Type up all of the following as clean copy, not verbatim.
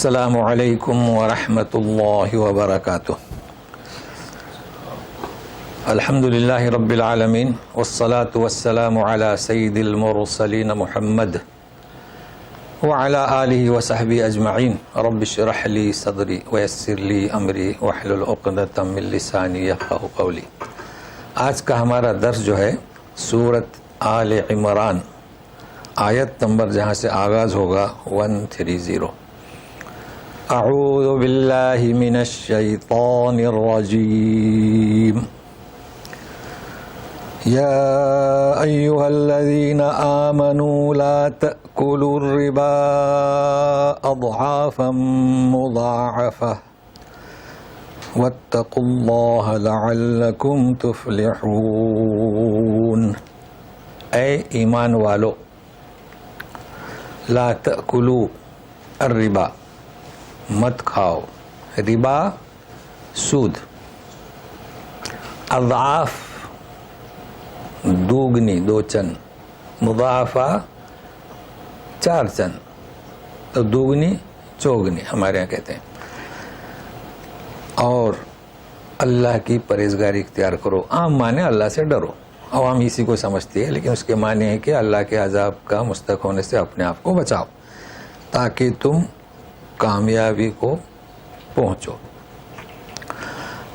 السلام علیکم ورحمۃ اللہ وبرکاتہ۔ الحمد للہ رب العالمین والصلاة والسلام علی سید المرسلین محمد وعلی آلہ وصحبہ اجمعین۔ رب اشرح لی صدری ویسر لی امری واحلل عقدۃ من لسانی یفقہوا قولی۔ آج کا ہمارا درس جو ہے سورۃ آل عمران، آیت نمبر جہاں سے آغاز ہوگا 130۔ اعوذ باللہ من الشیطان الرجیم۔ یا ایہا الذین آمنوا لا تأکلوا الربا اضعافا مضاعفہ واتقوا اللہ لعلکم تفلحون۔ اے ایمان والو، لا تأکلوا الربا، مت کھاؤ ربا، سود، اضعاف دوگنی، 2 چند، مضاعفہ 4 چند، تو دوگنی چوگنی ہمارے یہاں کہتے ہیں۔ اور اللہ کی پرہیزگاری اختیار کرو۔ عام معنی اللہ سے ڈرو، عوام اسی کو سمجھتی ہے، لیکن اس کے معنی ہے کہ اللہ کے عذاب کا مستحق ہونے سے اپنے آپ کو بچاؤ تاکہ تم کامیابی کو پہنچو۔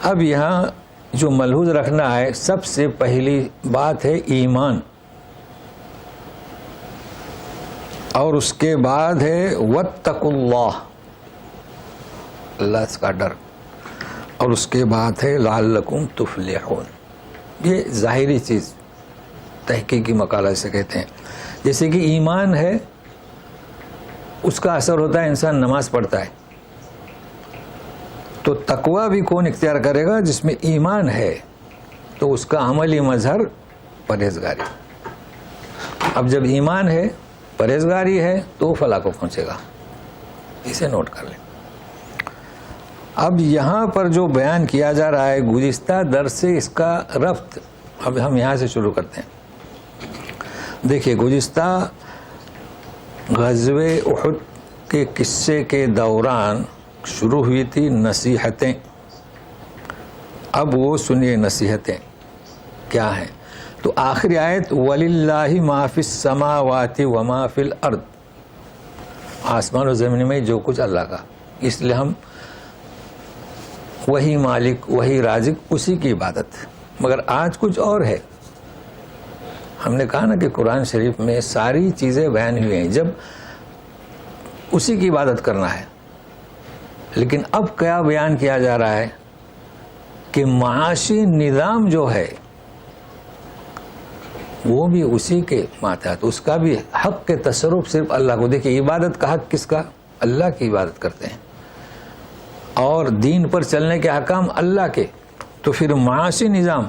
اب یہاں جو ملحوظ رکھنا ہے، سب سے پہلی بات ہے ایمان، اور اس کے بعد ہے واتقوا اللہ، اللہ کا ڈر، اور اس کے بعد ہے لعلکم تفلحون۔ یہ ظاہری چیز تحقیقی مقالہ سے کہتے ہیں۔ جیسے کہ ایمان ہے، اس کا اثر ہوتا ہے انسان نماز پڑھتا ہے، تو تقوی بھی کون اختیار کرے گا؟ جس میں ایمان ہے، تو اس کا عملی مظہر پرہیزگاری۔ اب جب ایمان ہے، پرہیزگاری ہے، تو فلاح کو پہنچے گا۔ اسے نوٹ کر لیں۔ اب یہاں پر جو بیان کیا جا رہا ہے گزشتہ درس سے اس کا ربط، اب ہم یہاں سے شروع کرتے ہیں۔ دیکھیے، گزشتہ غزوہ احد کے قصے کے دوران شروع ہوئی تھی نصیحتیں۔ اب وہ سنیے نصیحتیں کیا ہیں۔ تو آخری آیت وَلِلَّهِ مَا فِي السَّمَاوَاتِ وَمَا فِي الْأَرْضِ، آسمان و زمین میں جو کچھ اللہ کا، اس لیے ہم وہی مالک، وہی رازق، اسی کی عبادت۔ مگر آج کچھ اور ہے۔ ہم نے کہا نا کہ قرآن شریف میں ساری چیزیں بیان ہوئی ہیں جب اسی کی عبادت کرنا ہے، لیکن اب کیا بیان کیا جا رہا ہے کہ معاشی نظام جو ہے وہ بھی اسی کے ماتحت، اس کا بھی حق کے تصرف صرف اللہ کو۔ دیکھیے، عبادت کا حق کس کا؟ اللہ کی عبادت کرتے ہیں، اور دین پر چلنے کے احکام اللہ کے۔ تو پھر معاشی نظام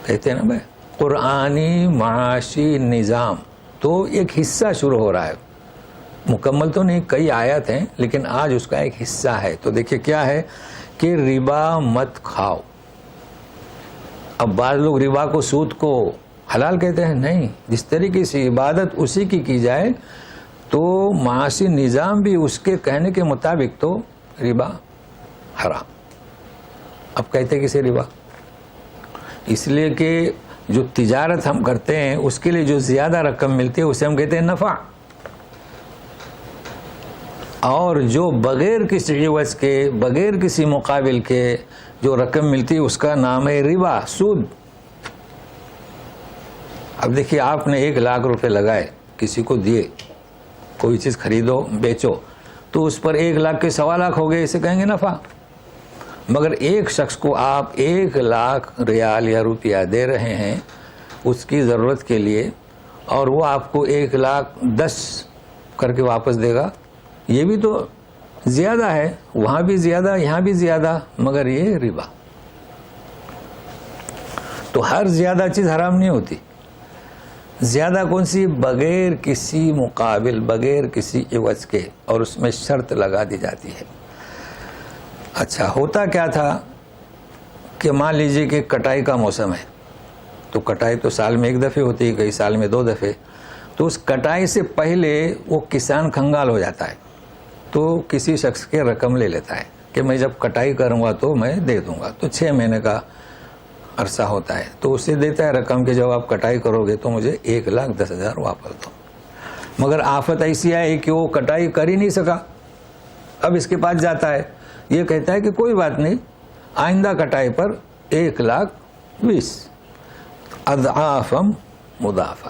کہتے ہیں نا بھائی، قرآنی معاشی نظام، تو ایک حصہ شروع ہو رہا ہے، مکمل تو نہیں، کئی آیات ہیں، لیکن آج اس کا ایک حصہ ہے۔ تو دیکھیے کیا ہے کہ ربا مت کھاؤ۔ اب بعض لوگ ربا کو، سود کو حلال کہتے ہیں۔ نہیں، جس طریقے سے عبادت اسی کی جائے تو معاشی نظام بھی اس کے کہنے کے مطابق، تو ربا حرام۔ اب کہتے کسے ربا؟ اس لیے کہ جو تجارت ہم کرتے ہیں اس کے لیے جو زیادہ رقم ملتی ہے اسے ہم کہتے ہیں نفع، اور جو بغیر کسی عوض کے، بغیر کسی مقابل کے جو رقم ملتی ہے اس کا نام ہے ربا، سود۔ اب دیکھیے، آپ نے 1 لاکھ روپے لگائے، کسی کو دیے، کوئی چیز خریدو بیچو، تو اس پر 1 لاکھ کے 1.25 لاکھ ہو گئے، اسے کہیں گے نفع۔ مگر ایک شخص کو آپ 1 لاکھ ریال یا روپیہ دے رہے ہیں اس کی ضرورت کے لیے، اور وہ آپ کو 1,10,000 کر کے واپس دے گا، یہ بھی تو زیادہ ہے، وہاں بھی زیادہ، یہاں بھی زیادہ، مگر یہ ربا۔ تو ہر زیادہ چیز حرام نہیں ہوتی۔ زیادہ کون سی؟ بغیر کسی مقابل، بغیر کسی عوض کے، اور اس میں شرط لگا دی جاتی ہے۔ اچھا، ہوتا کیا تھا کہ مان لیجئے کہ کٹائی کا موسم ہے، تو کٹائی تو سال میں 1 دفعہ ہوتی ہے، کئی سال میں 2 دفعے، تو اس کٹائی سے پہلے وہ کسان کنگال ہو جاتا ہے، تو کسی شخص کے رقم لے لیتا ہے کہ میں جب کٹائی کروں گا تو میں دے دوں گا، تو 6 مہینے کا عرصہ ہوتا ہے، تو اسے دیتا ہے رقم کہ جب آپ کٹائی کرو گے تو مجھے 1,10,000 واپس دو۔ مگر آفت ایسی آئی کہ وہ کٹائی کر ہی نہیں سکا، اب اس کے پاس جاتا ہے، یہ کہتا ہے کہ کوئی بات نہیں، آئندہ کٹائی پر 1,20,000 اضعافا مضاعفہ۔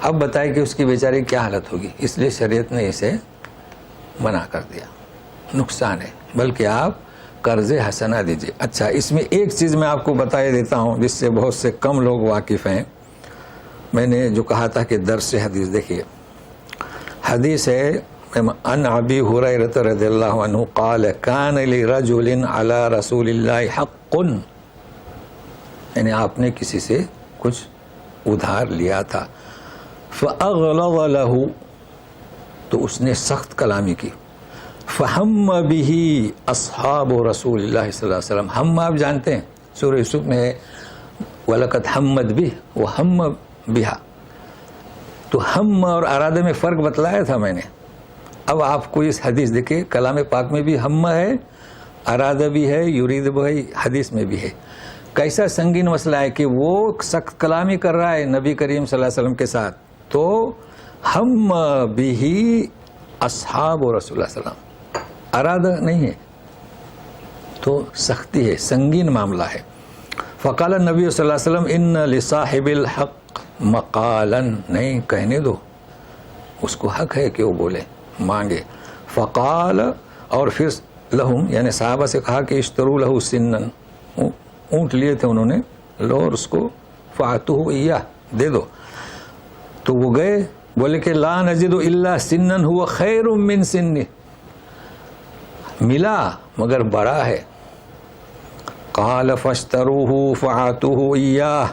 اب بتائے کہ اس کی بیچاری کیا حالت ہوگی، اس لیے شریعت نے اسے منع کر دیا، نقصان ہے، بلکہ آپ قرض حسنہ دیجیے۔ اچھا، اس میں ایک چیز میں آپ کو بتا دیتا ہوں جس سے بہت سے کم لوگ واقف ہیں۔ میں نے جو کہا تھا کہ درس حدیث، دیکھیے حدیث ہے ان ابی ہریرہ رضی اللہ عنہ قال کان لرجل علی رسول اللہ حق، یعنی آپ نے کسی سے کچھ ادھار لیا تھا، فاغلظ له، تو اس نے سخت کلامی کی، فہم به اصحاب رسول اللہ صلی اللہ علیہ وسلم، ہم آپ جانتے ہیں سورہ یوسف میں ہے وَلَقَدْ حَمَّتْ بِهِ وَحَمَّ بِهَا، تو ہم اور ارادے میں فرق بتلایا تھا میں نے۔ اب آپ کو اس حدیث دیکھیں، کلام پاک میں بھی ہم ہے، ارادہ بھی ہے، یرید بھی ہے، حدیث میں بھی ہے۔ کیسا سنگین مسئلہ ہے کہ وہ سخت کلامی کر رہا ہے نبی کریم صلی اللہ علیہ وسلم کے ساتھ، تو ہم بھی اصحاب رسول اللہ صلی اللہ علیہ وسلم، ارادہ نہیں ہے، تو سختی ہے، سنگین معاملہ ہے۔ فقال النبی صلی اللہ علیہ وسلم ان لصاحب الحق مقالا، نہیں کہنے دو، اس کو حق ہے کہ وہ بولے، مانگے۔ فقال، اور پھر لہم، یعنی صحابہ سے کہا کہ اشتروا لہ سنن، اونٹ لیے تھے انہوں نے، لو اور اس کو فاتوہ ایاہ، دے دو۔ تو وہ گئے، بولے کہ لا نجد الا سنن هو خیر من سنہ، ملا مگر بڑا ہے۔ قال فاشتروه فاتوہ ایاہ،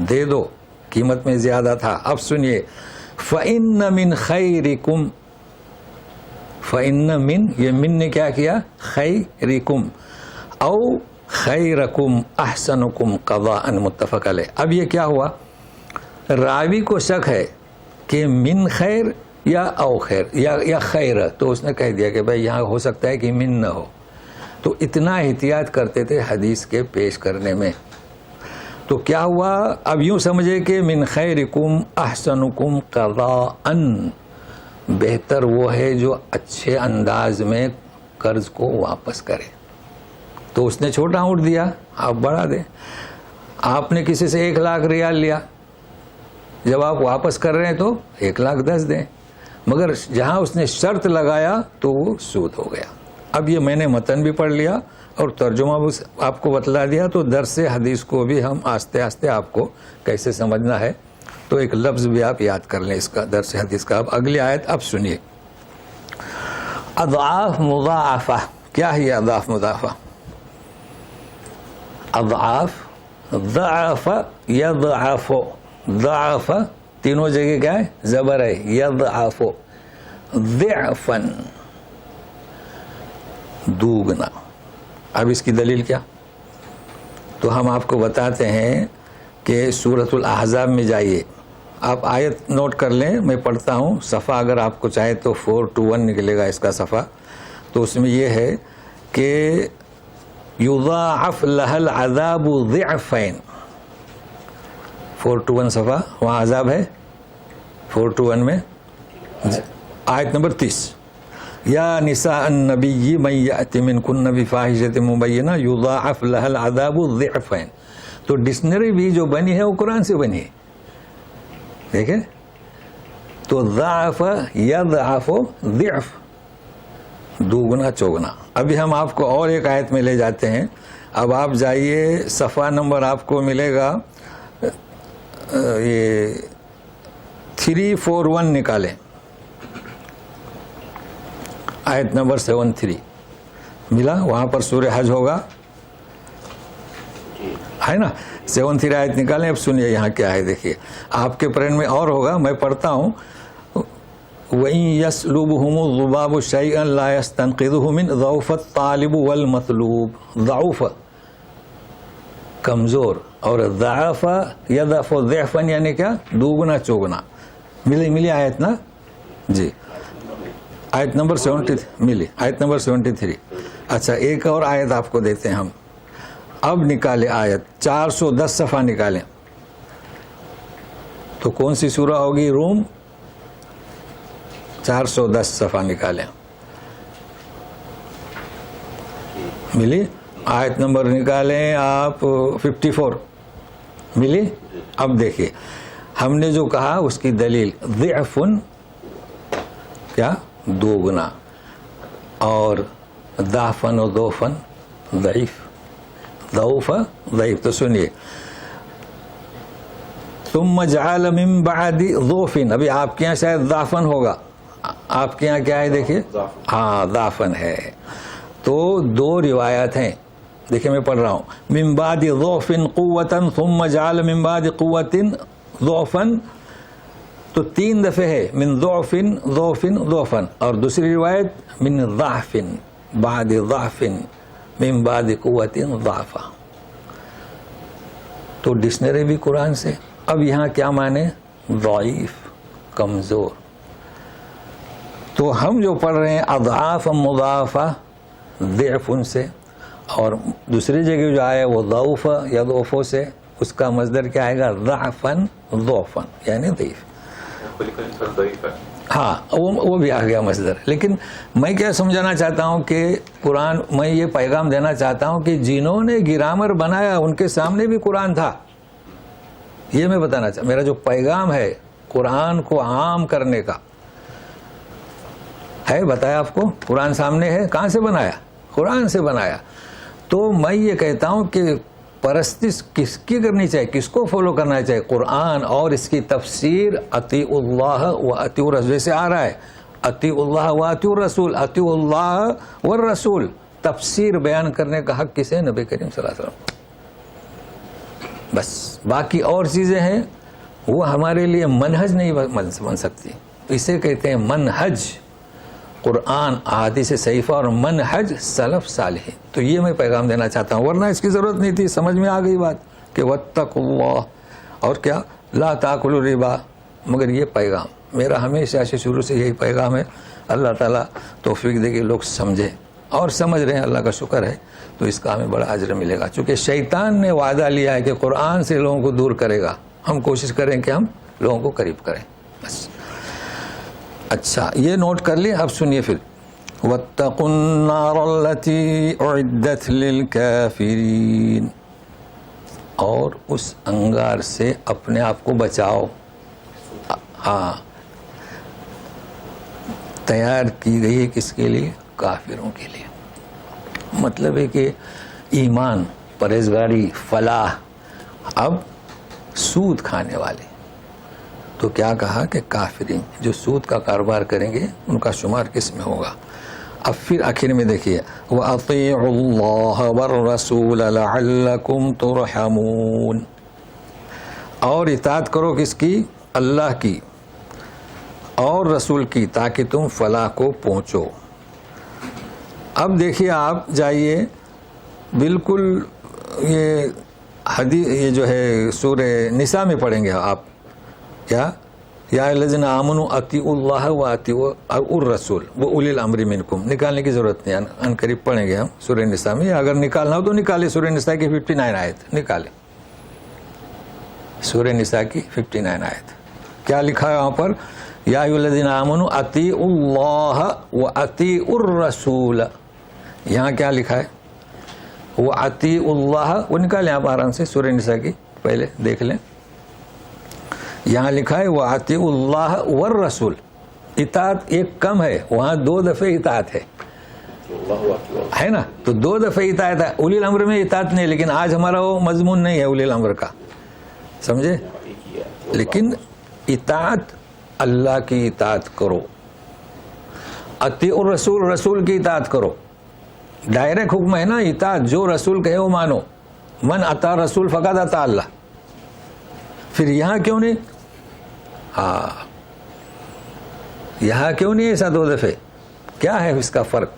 دے دو، قیمت میں زیادہ تھا۔ اب سنیے، فإن من خیرکم، فإن من، یہ من نے کیا کیا، خیرکم او خیرکم احسنکم قضاء، متفق علیہ۔ اب یہ کیا ہوا، راوی کو شک ہے کہ من خیر یا او خیر یا خیر، تو اس نے کہہ دیا کہ بھائی یہاں ہو سکتا ہے کہ من نہ ہو، تو اتنا احتیاط کرتے تھے حدیث کے پیش کرنے میں۔ تو کیا ہوا، اب یوں سمجھے کہ من خیرکم احسنکم قضاء، بہتر وہ ہے جو اچھے انداز میں قرض کو واپس کرے۔ تو اس نے چھوٹا اونٹ دیا، آپ بڑھا دیں۔ آپ نے کسی سے 1,00,000 ریال لیا، جب آپ واپس کر رہے ہیں تو 1,10,000 دیں، مگر جہاں اس نے شرط لگایا تو وہ سود ہو گیا۔ اب یہ میں نے متن بھی پڑھ لیا اور ترجمہ بھی آپ کو بتلا دیا، تو درس حدیث کو بھی ہم آہستہ آہستہ آپ کو کیسے سمجھنا ہے، تو ایک لفظ بھی آپ یاد کر لیں اس کا، درس حدیث کا۔ اب اگلی آیت اب سنیے، اضعاف مضاعفہ، کیا ہے یہ اضعاف مضاعفہ؟ اضعاف، ضعف، یضعف، ضعف تینوں جگہ کیا ہے، زبر ہے، یضعف، ضعفا، دوگنا۔ اب اس کی دلیل کیا، تو ہم آپ کو بتاتے ہیں کہ سورۃ الاحزاب میں جائیے، آپ آیت نوٹ کر لیں، میں پڑھتا ہوں، صفحہ اگر آپ کو چاہے تو 421 نکلے گا اس کا صفحہ، تو اس میں یہ ہے کہ یضاعف لها العذاب ضعفین، 421 صفحہ، وہاں عذاب ہے 421 میں، آیت نمبر 30، یا نساء النبی من یأت منکن بفاحشۃ مبینہ یضاعف لها العذاب ضعفین۔ تو ڈکشنری بھی جو بنی ہے وہ قرآن سے بنی ہے، دیکھیں، تو ضعف، یضعف، ضعف، دوگنا چوگنا۔ ابھی ہم آپ کو اور ایک آیت میں لے جاتے ہیں، اب آپ جائیے، صفحہ نمبر آپ کو ملے گا یہ 341 نکالیں، آیت نمبر 73 ملا، وہاں پر سورہ حج ہوگا، ہے نا، 73 آیت نکالیں۔ اب سنیے یہاں کیا ہے، دیکھیے، آپ کے پرنٹ میں اور ہوگا، میں پڑھتا ہوں، وَإِن يَسْلُبْهُمُ الذُّبَابُ شَيْئًا لَا يَسْتَنقِذُهُ مِنْ ضَعُفَ الطَّالِبُ وَالْمَطْلُوبُ، ضعف کمزور، اور ضعف یضعف ضعفا یعنی کیا، دوگنا چوگنا۔ ملی آیت نا جی، آیت نمبر 73 ملی، آیت نمبر 73. اچھا ایک اور آیت آپ کو دیتے ہیں ہم. اب نکالے آیت 410 صفحہ نکالیں تو کون سی سورہ ہوگی؟ روم. 410 صفحہ نکالیں. ملی؟ آیت نمبر نکالیں آپ 54. ملی؟ اب دیکھیے ہم نے جو کہا اس کی دلیل ضعفن کیا؟ دو گنا، اور ضعفن و ضعفن ضعیف، ضعف ضعیف. تو سنیے ثم جعل من بعد ضعف، ابھی آپ کے یہاں شاید ضعفن ہوگا، آپ کے یہاں کیا ہے دیکھیے؟ ہاں ضعفن ہے. تو دو روایت ہیں، دیکھیں میں پڑھ رہا ہوں. من بعد ضعف قوة ثم جعل من بعد قوة ضعفا، تو 3 دفعہ ہے من ضعف ضعف ضعفا، اور دوسری روایت من ضعف بعد ضعف من بعد قوة ضعفا. تو ڈکشنری بھی قرآن سے. اب یہاں کیا مانے؟ ضعیف، کمزور. تو ہم جو پڑھ رہے ہیں اضعاف مضاعفہ ضعف سے، اور دوسری جگہ جو آیا وہ ضعف یا ضعفوں سے، اس کا مصدر کیا آئے گا؟ ضعفاً ضعفاً، یعنی ضعیف. ہاں وہ بھی آ گیا مصدر. لیکن میں کیا سمجھانا چاہتا ہوں کہ قرآن، میں یہ پیغام دینا چاہتا ہوں کہ جنہوں نے گرامر بنایا ان کے سامنے بھی قرآن تھا. یہ میں بتانا چاہتا، میرا جو پیغام ہے قرآن کو عام کرنے کا ہے. بتایا آپ کو قرآن سامنے ہے. کہاں سے بنایا؟ قرآن سے بنایا. تو میں یہ کہتا ہوں کہ پرستش کس کی کرنی چاہیے، کس کو فالو کرنا چاہیے؟ قرآن اور اس کی تفسیر اطیعوا اللہ و اطیعوا الرسول. جیسے آ رہا ہے اطیعوا اللہ و اطیعوا الرسول، اطیعوا اللہ والرسول. تفسیر بیان کرنے کا حق کسے؟ نبی کریم صلی اللہ علیہ وسلم. بس باقی اور چیزیں ہیں وہ ہمارے لیے منہج نہیں بن سکتی. اسے کہتے ہیں منہج قرآن احادیث صحیفہ اور منہج سلف صالح. تو یہ میں پیغام دینا چاہتا ہوں، ورنہ اس کی ضرورت نہیں تھی. سمجھ میں آ گئی بات کہ واتقوا اللہ اور کیا لا تاکلوا الربا. مگر یہ پیغام میرا ہمیشہ سے شروع سے یہی پیغام ہے. اللہ تعالیٰ توفیق دے کہ لوگ سمجھیں، اور سمجھ رہے ہیں، اللہ کا شکر ہے. تو اس کا ہمیں بڑا اجر ملے گا. چونکہ شیطان نے وعدہ لیا ہے کہ قرآن سے لوگوں کو دور کرے گا. ہم کوشش کریں کہ ہم لوگوں کو قریب کریں. بس اچھا یہ نوٹ کر لیں. اب سنیے پھر واتقوا النار التي اعدت للكافرين، اور اس انگار سے اپنے آپ کو بچاؤ. ہاں تیار کی گئی ہے کس کے لیے؟ کافروں کے لیے. مطلب ہے کہ ایمان، پرہیزگاری، فلاح. اب سود کھانے والے تو کیا کہا کہ کافرین جو سود کا کاروبار کریں گے ان کا شمار کس میں ہوگا. اب پھر آخر میں دیکھیے وَأَطِيعُوا اللَّهَ وَالرَّسُولَ لَعَلَّكُمْ تُرْحَمُونَ، اور اطاعت کرو کس کی؟ اللہ کی اور رسول کی، تاکہ تم فلاح کو پہنچو. اب دیکھیے آپ جائیے بالکل یہ حدیث، یہ جو ہے سورہ نساء میں پڑھیں گے آپ. کیا؟ یا الذین آمنوا اطیعوا اللہ و اطیعوا الرسول و اولی الامر منکم. نکالنے کی ضرورت نہیں، ان قریب پڑھیں گے ہم سورہ نساء میں. اگر نکالنا ہو تو نکالے سورہ نساء کی 59 آیت نکالے. سورہ نساء کی 59 آیت کیا لکھا ہے وہاں پر؟ یا ایھا الذین آمنوا اطیعوا اللہ و اطیعوا الرسول. یہاں کیا لکھا ہے؟ وَأَطِيعُوا اللَّهَ، وہ نکالیں آپ آرام سے سورہ نساء کی، پہلے دیکھ لیں. یہاں لکھا ہے وَأَطِيعُوا اللَّهَ وَالرَّسُولَ. اطاعت ایک کم ہے، وہاں 2 دفعہ اطاعت ہے نا. تو 2 دفعہ اطاعت ہے. اولی الامر میں اطاعت نہیں، لیکن آج ہمارا وہ مضمون نہیں ہے اولی الامر کا، سمجھے. لیکن اطاعت اللہ کی اطاعت کرو. اطیعوا الرسول، رسول کی اطاعت کرو. ڈائریکٹ حکم ہے نا اطاعت، جو رسول کہے وہ مانو. من اطاع رسول فقد اطاع اللہ. پھر یہاں کیوں نہیں؟ ہاں یہاں کیوں نہیں ایسا 2 دفعے؟ کیا ہے اس کا فرق؟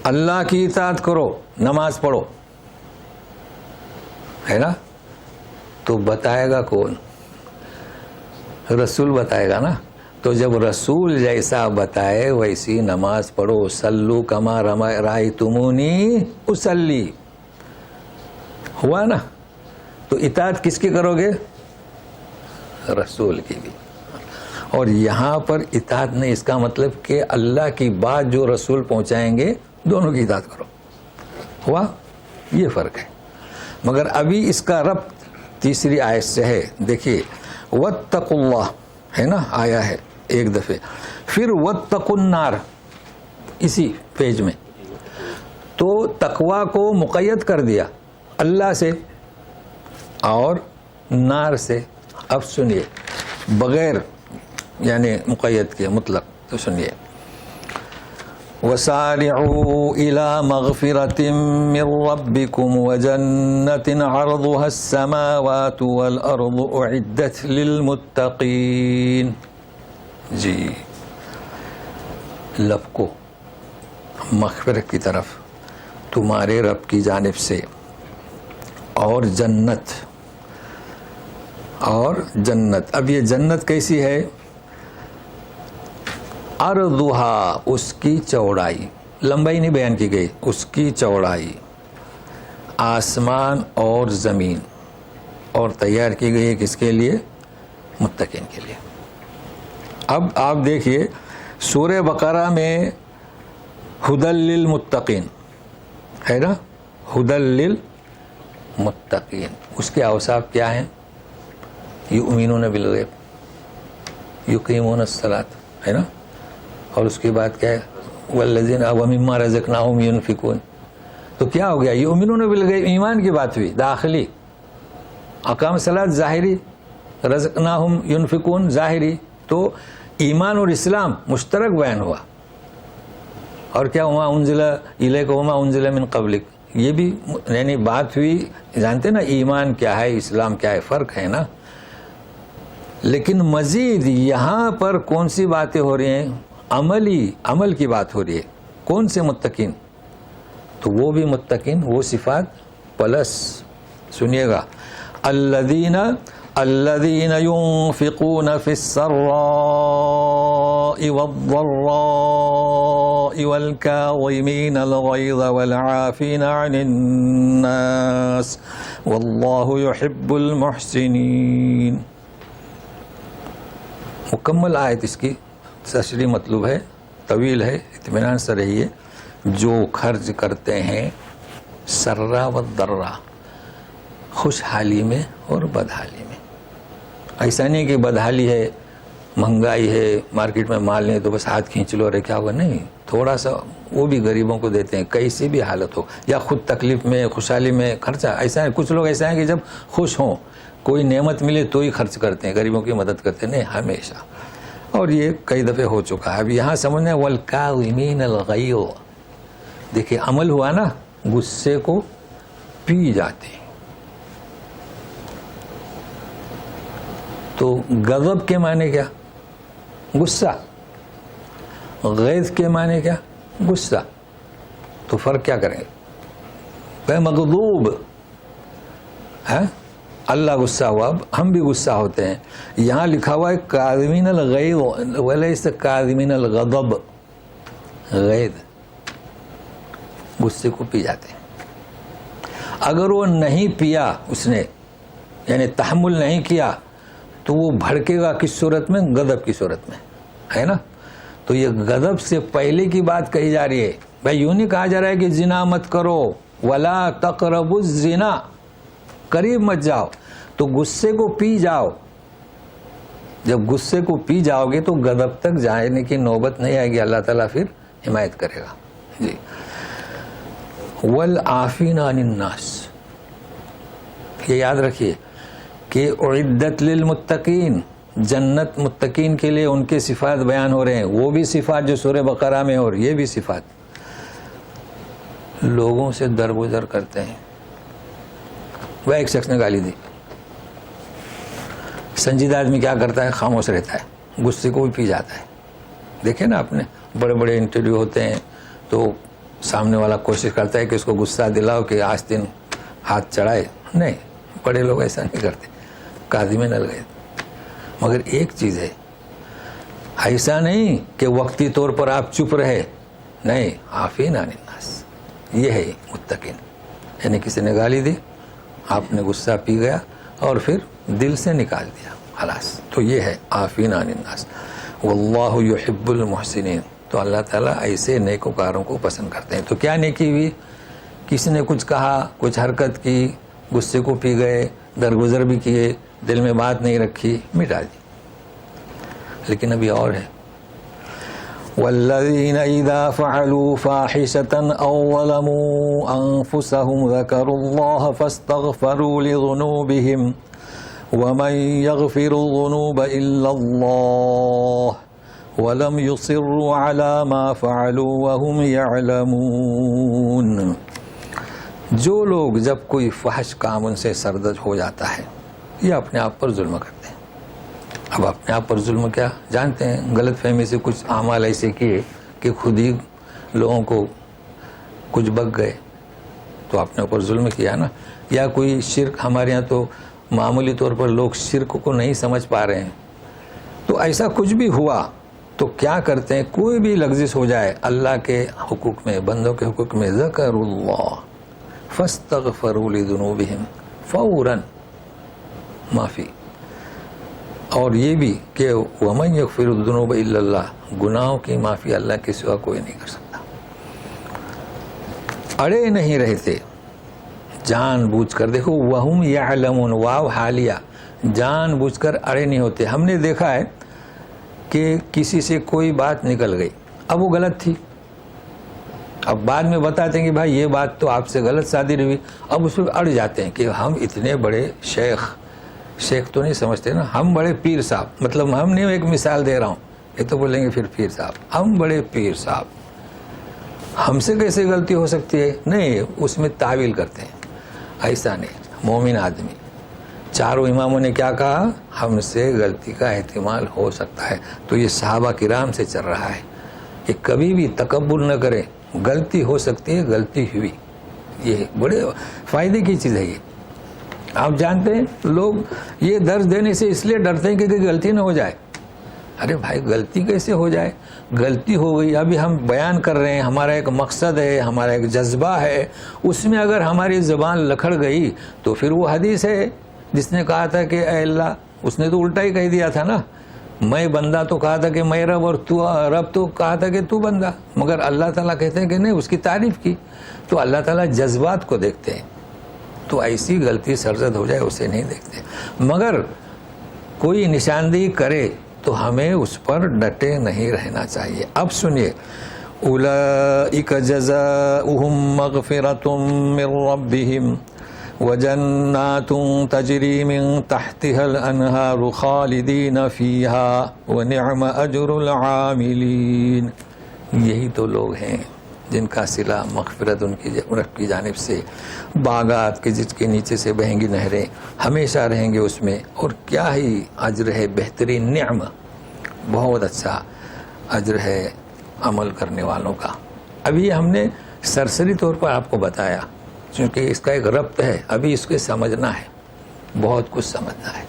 اللہ کی اطاعت کرو، نماز پڑھو، ہے نا. تو بتائے گا کون؟ رسول بتائے گا نا. تو تو جب رسول جیسا بتائے ویسی نماز پڑھو. صلو کما رأیتمونی اصلی. ہوا نا؟ تو اطاعت کس کی کرو گے؟ رسول کی بھی. اور یہاں پر اطاعت نہیں، اس کا مطلب کہ اللہ کی بات جو رسول پہنچائیں گے دونوں کی اطاعت کرو. ہوا؟ یہ فرق ہے. مگر ابھی اس کا ربط تیسری آیت سے ہے. دیکھیے واتقوا اللہ ہے نا، آیا ہے ایک دفعہ، پھر واتقوا النار اسی پیج میں. تو تقوی کو مقید کر دیا اللہ سے اور نار سے. اب سنیے بغیر یعنی مقید کے مطلق. تو سنیے وَسَارِعُوا إِلَى مَغْفِرَةٍ مِّن رَّبِّكُمْ وَجَنَّةٍ عَرْضُهَا السَّمَاوَاتُ وَالْأَرْضُ أُعِدَّتْ لِلْمُتَّقِينَ. جی لب کو مغفرت کی طرف تمہارے رب کی جانب سے، اور جنت. اور جنت، اب یہ جنت کیسی ہے؟ عرضها، اس کی چوڑائی، لمبائی نہیں بیان کی گئی، اس کی چوڑائی آسمان اور زمین، اور تیار کی گئی ہے کس کے لیے؟ متقین کے لیے. اب آپ دیکھیے سورہ بقرہ میں ہدی للمتقین ہے نا، ہدی للمتقین. اس کے اوصاف کیا ہیں؟ یؤمنون بالغیب، یقیمون الصلاۃ ہے نا. اور اس کے بعد کیا ہے؟ والذین ومما رزقناہم ینفقون. تو کیا ہو گیا؟ یؤمنون بالغیب، ایمان کی بات ہوئی داخلی، اقام الصلاۃ ظاہری، رزقناہم ینفقون ظاہری. تو ایمان اور اسلام مشترک بیان ہوا. اور کیا وما انزل الیک وما انزل من قبلک، یہ بھی یعنی بات ہوئی. جانتے نا ایمان کیا ہے، اسلام کیا ہے، فرق ہے نا. لیکن مزید یہاں پر کون سی باتیں ہو رہی ہیں؟ عمل کی بات ہو رہی ہے. کون سے متقین؟ تو وہ بھی متقین، وہ صفات پلس. سنیے گا الذین ينفقون فی السراء والضراء والکاظمین الغیظ والعافین عن الناس واللہ یحب المحسنین. مکمل آیت اس کی تشریح مطلوب ہے، طویل ہے، اطمینان سے رہیے. جو خرچ کرتے ہیں سرا و درا، خوشحالی میں اور بدحالی میں. ایسا نہیں کہ بدحالی ہے، مہنگائی ہے، مارکیٹ میں مال نہیں تو بس ہاتھ کھینچ لو ارے کیا ہوا. نہیں، تھوڑا سا وہ بھی غریبوں کو دیتے ہیں، کیسی بھی حالت ہو، یا خود تکلیف میں خوشحالی میں خرچہ. ایسا ہے کچھ لوگ ایسا ہیں کہ جب خوش ہوں کوئی نعمت ملے تو ہی خرچ کرتے ہیں، غریبوں کی مدد کرتے ہیں. نہیں، ہمیشہ. اور یہ کئی دفعے ہو چکا ہے. اب یہاں سمجھنا ہے والکاظمین الغیظ. دیکھیں عمل ہوا نا، غصے کو پی جاتے ہیں. تو غضب کے معنی کیا؟ غصہ. غیظ کے معنی کیا؟ غصہ. تو فرق کیا کریں گے؟ مغضوب ہے، اللہ غصہ ہوا، اب ہم بھی غصہ ہوتے ہیں. یہاں لکھا ہوا ہے کاظمین الغیظ ولیس کاظمین الغضب. غیظ غصے کو پی جاتے ہیں. اگر وہ نہیں پیا، اس نے یعنی تحمل نہیں کیا، تو وہ بھڑکے گا کس صورت میں؟ غضب کی صورت میں، ہے نا. تو یہ غضب سے پہلے کی بات کہی جا رہی ہے. بھائی یوں نہیں کہا جا رہا ہے کہ زنا مت کرو، ولا تقربوا الزنا، قریب مت جاؤ. تو غصے کو پی جاؤ. جب غصے کو پی جاؤ گے تو غضب تک جانے کی نوبت نہیں آئے گی، اللہ تعالیٰ پھر حمایت کرے گا. جی والعافین عن الناس، یہ یاد رکھیے کہ اعدت للمتقین، جنت متقین کے لیے ان کے صفات بیان ہو رہے ہیں. وہ بھی صفات جو سورہ بقرہ میں، اور یہ بھی صفات. لوگوں سے درگزر کرتے ہیں. وہ ایک شخص نے گالی دی، سنجیدہ آدمی کیا کرتا ہے؟ خاموش رہتا ہے، غصے کو بھی پی جاتا ہے. دیکھیں نا، آپ نے بڑے بڑے انٹرویو ہوتے ہیں تو سامنے والا کوشش کرتا ہے کہ اس کو غصہ دلاؤ کہ آج دن ہاتھ چڑھائے. نہیں، بڑے لوگ ایسا نہیں کرتے، کاظمین الغیظ. مگر ایک چیز ہے، ایسا نہیں کہ وقتی طور پر آپ چپ رہے، نہیں، عافین عن الناس، یہ ہے متقین. یعنی کسی نے گالی دی، آپ نے غصہ پی گیا اور پھر دل سے نکال دیا، خلاص. تو یہ ہے عافین عن الناس. واللہ یحب المحسنین. تو اللہ تعالیٰ ایسے نیکوکاروں کو پسند کرتے ہیں. تو کیا نیکی ہوئی؟ کسی نے کچھ کہا، کچھ حرکت کی، غصے کو پی گئے، درگزر بھی کیے، دل میں بات نہیں رکھی، مٹا دی. لیکن ابھی اور ہے، والذین اذا فعلوا فاحشة او ظلموا انفسهم ذکروا اللہ فاستغفروا لذنوبهم ومن يغفر الذنوب الا اللہ ولم يصروا على ما فعلوا وهم يعلمون. جو لوگ جب کوئی فحش کام ان سے سرزد ہو جاتا ہے، یہ اپنے آپ پر ظلم کرتے ہیں. اب اپنے آپ پر ظلم کیا جانتے ہیں؟ غلط فہمی سے کچھ اعمال ایسے کیے کہ خود ہی لوگوں کو کچھ بک گئے، تو اپنے اوپر ظلم کیا نا. یا کوئی شرک، ہمارے یہاں تو معمولی طور پر لوگ شرک کو نہیں سمجھ پا رہے ہیں، تو ایسا کچھ بھی ہوا تو کیا کرتے ہیں؟ کوئی بھی لغزش ہو جائے اللہ کے حقوق میں، بندوں کے حقوق میں، ذکروا اللہ فاستغفروا لذنوبہم، فوراً معافی. اور یہ بھی کہ ومن یغفر الذنوب الا اللہ، گناہوں کی معافی اللہ کے سوا کوئی نہیں کر سکتا. اڑے نہیں رہتے جان بوجھ کر. دیکھو وہم یعلمون، واو حالیہ، جان بوجھ کر اڑے نہیں ہوتے. ہم نے دیکھا ہے کہ کسی سے کوئی بات نکل گئی، اب وہ غلط تھی، اب بعد میں بتاتے ہیں کہ بھائی یہ بات تو آپ سے غلط صادر ہوئی. اب اس پہ اڑ جاتے ہیں کہ ہم اتنے بڑے شیخ تو نہیں سمجھتے نا، ہم بڑے پیر صاحب. مطلب ہم نے ایک مثال دے رہا ہوں، یہ تو بولیں گے پھر پیر صاحب، ہم بڑے پیر صاحب، ہم سے کیسے غلطی ہو سکتی ہے؟ نہیں، اس میں تعویل کرتے ہیں. ایسا نہیں، مومن آدمی. چاروں اماموں نے کیا کہا؟ ہم سے غلطی کا احتمال ہو سکتا ہے. تو یہ صحابہ کرام سے چل رہا ہے کہ کبھی بھی تکبر نہ کریں، غلطی ہو سکتی ہے، غلطی ہوئی. یہ بڑے فائدے کی چیز ہے. یہ آپ جانتے ہیں لوگ یہ درس دینے سے اس لیے ڈرتے ہیں کہ غلطی نہ ہو جائے. ارے بھائی غلطی کیسے ہو جائے؟ غلطی ہو گئی، ابھی ہم بیان کر رہے ہیں، ہمارا ایک مقصد ہے، ہمارا ایک جذبہ ہے، اس میں اگر ہماری زبان لکھڑ گئی تو پھر وہ حدیث ہے جس نے کہا تھا کہ اے اللہ، اس نے تو الٹا ہی کہہ دیا تھا نا، میں بندہ تو کہا تھا کہ میں رب، اور تو رب تو کہا تھا کہ تو بندہ، مگر اللہ تعالیٰ کہتے ہیں کہ نہیں، اس کی تعریف کی. تو اللہ تعالیٰ جذبات کو دیکھتے ہیں. تو ایسی غلطی سرزد ہو جائے اسے نہیں دیکھتے. مگر کوئی نشاندہی کرے تو ہمیں اس پر ڈٹے نہیں رہنا چاہیے. اب سنیے، اولئک جزاؤہم مغفرۃ من ربہم وجنات تجری من تحتها الانہار خالدین فیہا ونعم اجر العاملین. یہی تو لوگ ہیں جن کا صلہ مغفرت ان کی جانب سے، باغات کے جس کے نیچے سے بہیں گی نہریں، ہمیشہ رہیں گے اس میں. اور کیا ہی اجر ہے، بہترین نعم، بہت اچھا اجر ہے عمل کرنے والوں کا. ابھی ہم نے سرسری طور پر آپ کو بتایا، چونکہ اس کا ایک ربط ہے، ابھی اس کو سمجھنا ہے، بہت کچھ سمجھنا ہے.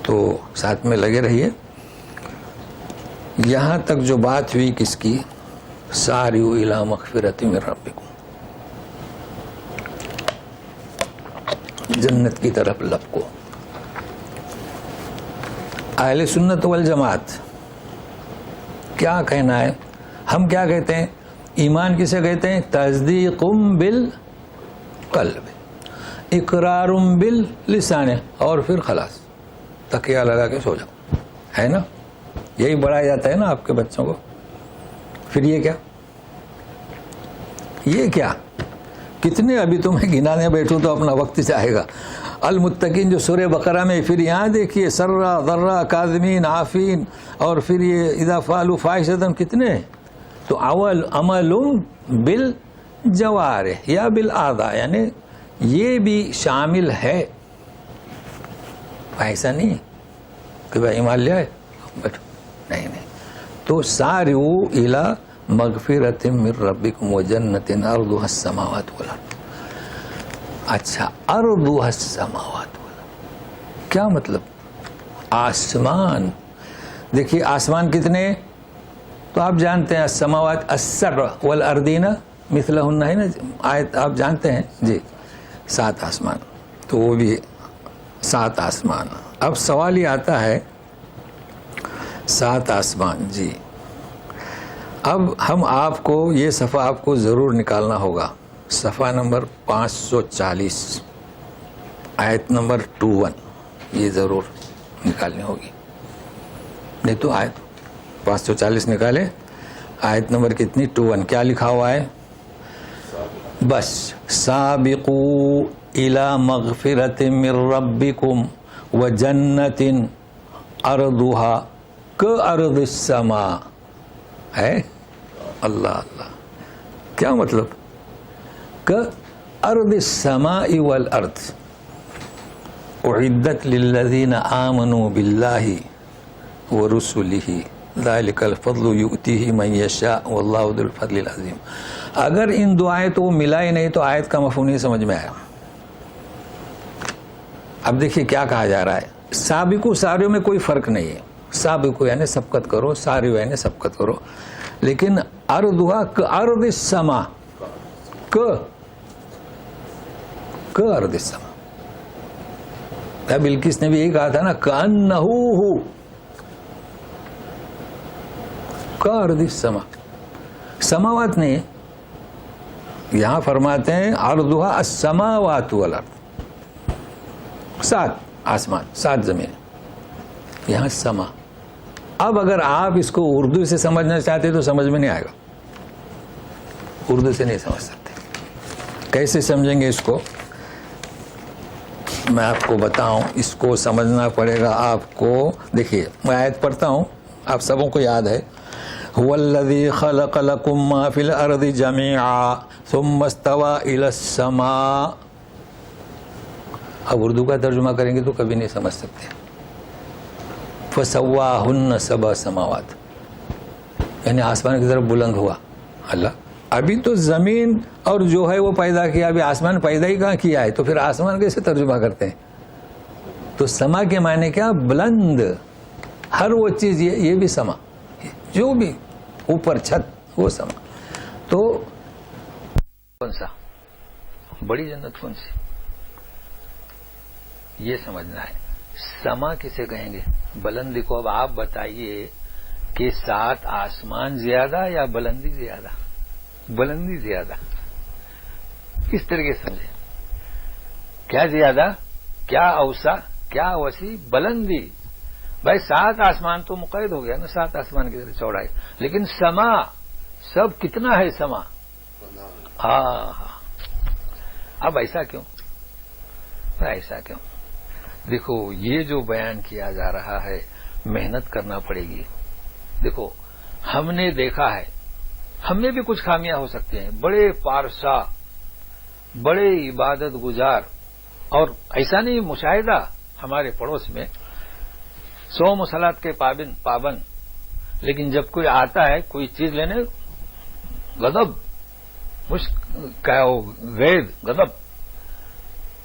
تو ساتھ میں لگے رہیے. یہاں تک جو بات ہوئی کس کی؟ ساریو الی مغفرۃ من ربکم، جنت کی طرف لپکو. اہل سنت والجماعت کیا کہنا ہے؟ ہم کیا کہتے ہیں؟ ایمان کسے کہتے ہیں؟ تصدیق بالقلب، اقرار باللسان، اور پھر خلاص تکیہ لگا کے سو جاؤ، ہے نا؟ یہی بڑھایا جاتا ہے نا آپ کے بچوں کو. پھر یہ کیا کتنے ابھی تو میں گنانے بیٹھوں تو اپنا وقت جائے گا. المتقین جو سورہ بقرہ میں، پھر یہاں دیکھیے سرا ضرا کاظمین عافین، اور پھر یہ اذا فعلوا فاحشۃ، کتنے؟ تو اول عمل بالجوارح یا بالاعضاء، یعنی یہ بھی شامل ہے. ایسا نہیں کہ بھائی ایمان لے آئے بیٹھو، نہیں. تو سارعوا الی مغفرۃ من ربکم وجنۃ ارضها السماوات والارض. اچھا، ارضها السماوات والارض کیا مطلب؟ آسمان دیکھیے آسمان کتنے، تو آپ جانتے ہیں السماوات السبع والارضین مثلہن ہے نا آیت، آپ جانتے ہیں جی 7 آسمان، تو وہ بھی 7 آسمان. اب سوال یہ آتا ہے 7 آسمان جی، اب ہم آپ کو یہ صفحہ آپ کو ضرور نکالنا ہوگا، صفحہ نمبر 540 آیت نمبر 21، یہ ضرور نکالنی ہوگی. نہیں تو آیت 540 نکالے، آیت نمبر کتنی 21، کیا لکھا ہوا ہے؟ بس سابقوا الی مغفرۃ من ربکم وجنۃ ارضها کارض السماء ہے. اللہ اللہ، کیا مطلب؟ کارض السماء والارض اعدت للذین آمنوا باللہ ورسلہ ذلک الفضل یؤتیہ من یشاء واللہ ذو الفضل العظیم. اگر ان دو آیتوں کو ملا ہی نہیں تو آیت کا مفہوم نہیں سمجھ میں آیا. اب دیکھیے کیا کہا جا رہا ہے، سابقو ساریوں میں کوئی فرق نہیں ہے، سابقو یعنی سبقت کرو، ساریو یعنی سبقت کرو، لیکن ارضها کارض السماء، کارض السماء. بلقیس نے بھی یہی کہا تھا نا کأنہ ہو، کارض السماء. سماوات نہیں، یہاں فرماتے ہیں عرضها السماوات والارض، 7 آسمان 7 زمین، یہاں سما. اب اگر آپ اس کو اردو سے سمجھنا چاہتے تو سمجھ میں نہیں آئے گا، اردو سے نہیں سمجھ سکتے. کیسے سمجھیں گے اس کو؟ میں آپ کو بتاؤں، اس کو سمجھنا پڑے گا آپ کو. دیکھیے میں آیت پڑھتا ہوں، آپ سبوں کو یاد ہے، هو الذی خلق لکم ما فی الارض جميعا ثم استوى الى السماء. اب اردو کا ترجمہ کریں گے تو کبھی نہیں سمجھ سکتے. فسواہن 7 سماوات، یعنی آسمان کی طرف بلند ہوا اللہ. ابھی تو زمین اور جو ہے وہ پیدا کیا، ابھی آسمان پیدا ہی کہاں کیا ہے، تو پھر آسمان کیسے ترجمہ کرتے ہیں؟ تو سما کے معنی کیا؟ بلند. ہر وہ چیز، یہ بھی سما، جو بھی اوپر چھت وہ سما. تو کون سا بڑی جنت کون سی، یہ سمجھنا ہے. سما کسے کہیں گے؟ بلندی کو. اب آپ بتائیے کہ 7 آسمان زیادہ یا بلندی زیادہ؟ بلندی زیادہ. کس طریقے سمجھے؟ کیا زیادہ، کیا اوسع، کیا وسیع؟ بلندی. بھائی 7 آسمان تو مقید ہو گیا نا، 7 آسمان کی طرح چوڑائی، لیکن سما سب کتنا ہے سما؟ ہاں. اب ایسا کیوں؟ ایسا کیوں؟ دیکھو یہ جو بیان کیا جا رہا ہے محنت کرنا پڑے گی. دیکھو ہم نے دیکھا ہے، ہم میں بھی کچھ خامیاں ہو سکتے ہیں، بڑے پارسا، بڑے عبادت گزار، اور ایسا نہیں مشاہدہ ہمارے پڑوس میں 100 مصلات کے پابند، لیکن جب کوئی آتا ہے کوئی چیز لینے، غضب، غیر غضب.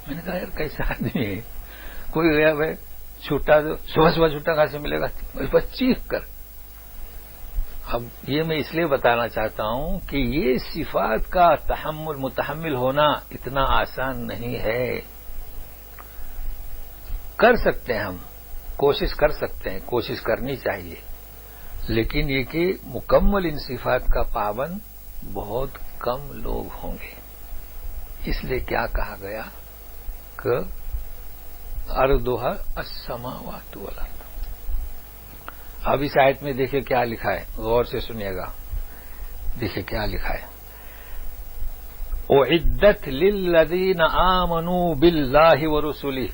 میں نے کہا یار کیسا آدمی ہے، کوئی گیا بھائی چھٹا، صبح چھٹا کہاں سے ملے گا، بس چیخ کر. اب یہ میں اس لیے بتانا چاہتا ہوں کہ یہ صفات کا متحمل ہونا اتنا آسان نہیں ہے. کر سکتے ہیں ہم، کوشش کر سکتے ہیں، کوشش کرنی چاہیے، لیکن یہ کہ مکمل ان صفات کا پابند بہت کم لوگ ہوں گے. اس لیے کیا کہا گیا کہ ارضها السماوات والارض. اب اس آیت میں دیکھیں کیا لکھا ہے، غور سے سنیے گا. دیکھیں کیا لکھا ہے، اعدت للذین آمنوا باللہ ورسلہ.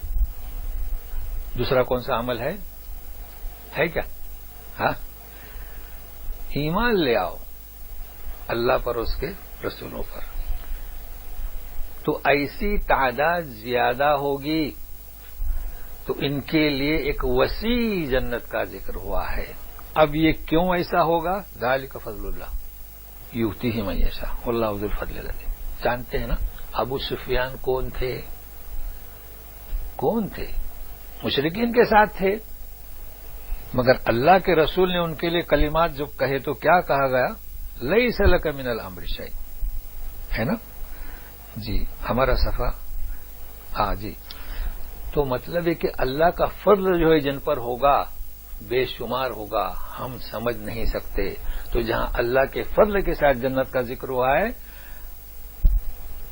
دوسرا کون سا عمل ہے کیا؟ ہاں، ایمان لے آؤ اللہ پر، اس کے رسولوں پر. تو ایسی تعداد زیادہ ہوگی تو ان کے لیے ایک وسیع جنت کا ذکر ہوا ہے. اب یہ کیوں ایسا ہوگا؟ ذالک فضل اللہ یؤتیہ من یشاء واللہ ذو الفضل العظیم. جانتے ہیں نا ابو سفیان کون تھے؟ مشرکین کے ساتھ تھے، مگر اللہ کے رسول نے ان کے لیے کلمات جو کہے تو کیا کہا گیا؟ لیس لک من الامر شیء، ہے نا جی ہمارا صفحہ جی. تو مطلب ہے کہ اللہ کا فضل جو ہے جن پر ہوگا بے شمار ہوگا، ہم سمجھ نہیں سکتے. تو جہاں اللہ کے فضل کے ساتھ جنت کا ذکر ہوا ہے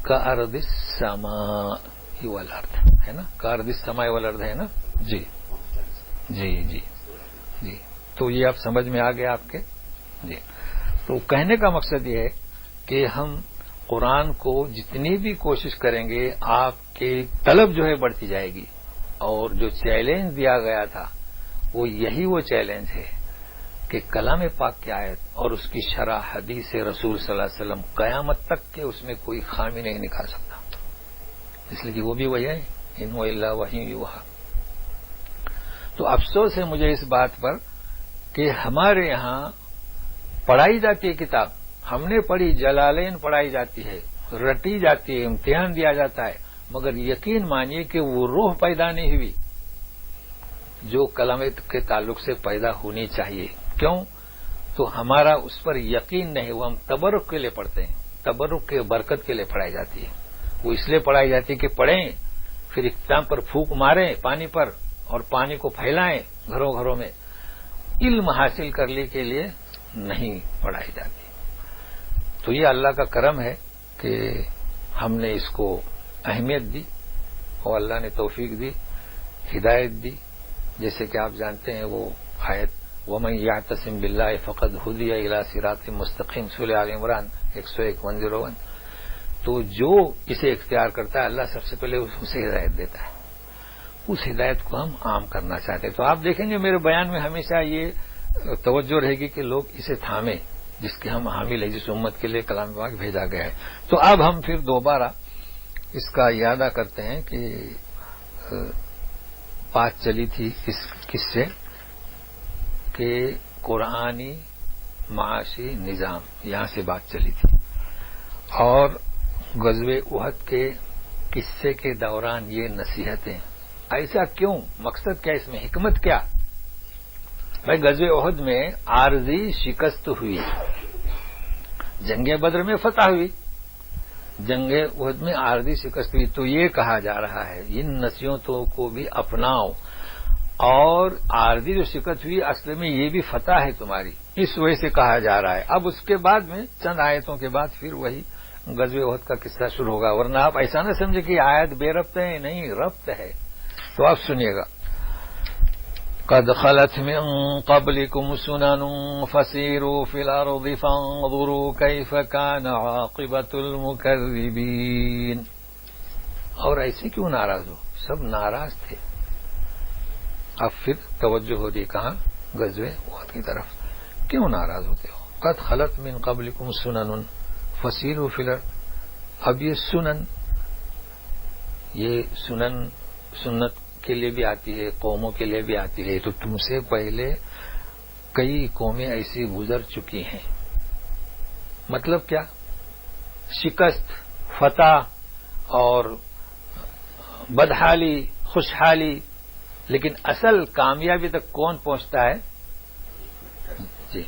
کارض السماء والارض، ہے نا، کارض السماء والارض ہے نا جی جی جی جی. تو یہ آپ سمجھ میں آ گیا آپ کے جی. تو کہنے کا مقصد یہ ہے کہ ہم قرآن کو جتنی بھی کوشش کریں گے آپ کی طلب جو ہے بڑھتی جائے گی. اور جو چیلنج دیا گیا تھا وہ چیلنج ہے کہ کلام پاک کی آیت اور اس کی شرح حدیث رسول صلی اللہ علیہ وسلم قیامت تک کے اس میں کوئی خامی نہیں نکال سکتا، اس لیے کہ وہ بھی وہی ہے ان الا وحی یوحی. تو افسوس ہے مجھے اس بات پر کہ ہمارے یہاں پڑھائی جاتی ہے کتاب، ہم نے پڑھی، جلالین پڑھائی جاتی ہے، رٹی جاتی ہے، امتحان دیا جاتا ہے، مگر یقین مانیے کہ وہ روح پیدا نہیں ہوئی جو کلام کے تعلق سے پیدا ہونی چاہیے. کیوں؟ تو ہمارا اس پر یقین نہیں. وہ ہم تبرک کے لیے پڑھتے ہیں، تبرک کے برکت کے لیے پڑھائی جاتی ہے. وہ اس لیے پڑھائی جاتی ہے کہ پڑھیں پھر اختتام پر پھونک ماریں پانی پر اور پانی کو پھیلائیں گھروں گھروں میں. علم حاصل کرنے کے لیے نہیں پڑھائی جاتی. تو یہ اللہ کا کرم ہے کہ ہم نے اس کو اہمیت دی اور اللہ نے توفیق دی، ہدایت دی. جیسے کہ آپ جانتے ہیں وہ آیت وَمَن يَعْتَصِم بِاللَّهِ فَقَدْ هُدِيَ إِلَىٰ صِرَاطٍ مُسْتَقِيمٍ سورہ آل عمران 101 تو جو اسے اختیار کرتا ہے اللہ سب سے پہلے اسے ہدایت دیتا ہے. اس ہدایت کو ہم عام کرنا چاہتے ہیں. تو آپ دیکھیں گے میرے بیان میں ہمیشہ یہ توجہ رہے گی کہ لوگ اسے تھامیں جس کے ہم حامل ہیں، جس امت کے لیے کلام پاک بھیجا گیا ہے. تو اب ہم پھر دوبارہ اس کا اعادہ کرتے ہیں کہ بات چلی تھی کس سے کہ قرآنی معاشی نظام، یہاں سے بات چلی تھی. اور غزوہ احد کے قصے کے دوران یہ نصیحتیں، ایسا کیوں؟ مقصد کیا؟ اس میں حکمت کیا؟ بھائی غزوہ احد میں عارضی شکست ہوئی، جنگ بدر میں فتح ہوئی، جنگ احد میں عارضی شکست ہوئی. تو یہ کہا جا رہا ہے ان نصیحتوں کو بھی اپناؤ، اور عارضی جو شکست ہوئی اصل میں یہ بھی فتح ہے تمہاری، اس وجہ سے کہا جا رہا ہے. اب اس کے بعد میں چند آیتوں کے بعد پھر وہی غزوہ احد کا قصہ شروع ہوگا. ورنہ آپ ایسا نہ سمجھے کہ آیت بے ربط ہے، نہیں ربط ہے. تو آپ سنیے گا قد خلت من قبلكم سنن فسيروا في الارض فانظروا كيف كان عاقبة المكذبين. اور ایسے کیوں ناراض ہو؟ سب ناراض تھے. اب پھر توجہ ہو رہی کہاں؟ غزوہ احد کی طرف. کیوں ناراض ہوتے ہو؟ قد خلت من قبلكم سنن فسيروا في الارض. اب یہ سنن سنت کے لیے بھی آتی ہے، قوموں کے لیے بھی آتی ہے. تو تم سے پہلے کئی قومیں ایسی گزر چکی ہیں. مطلب کیا؟ شکست، فتح اور بدحالی، خوشحالی. لیکن اصل کامیابی تک کون پہنچتا ہے؟ جی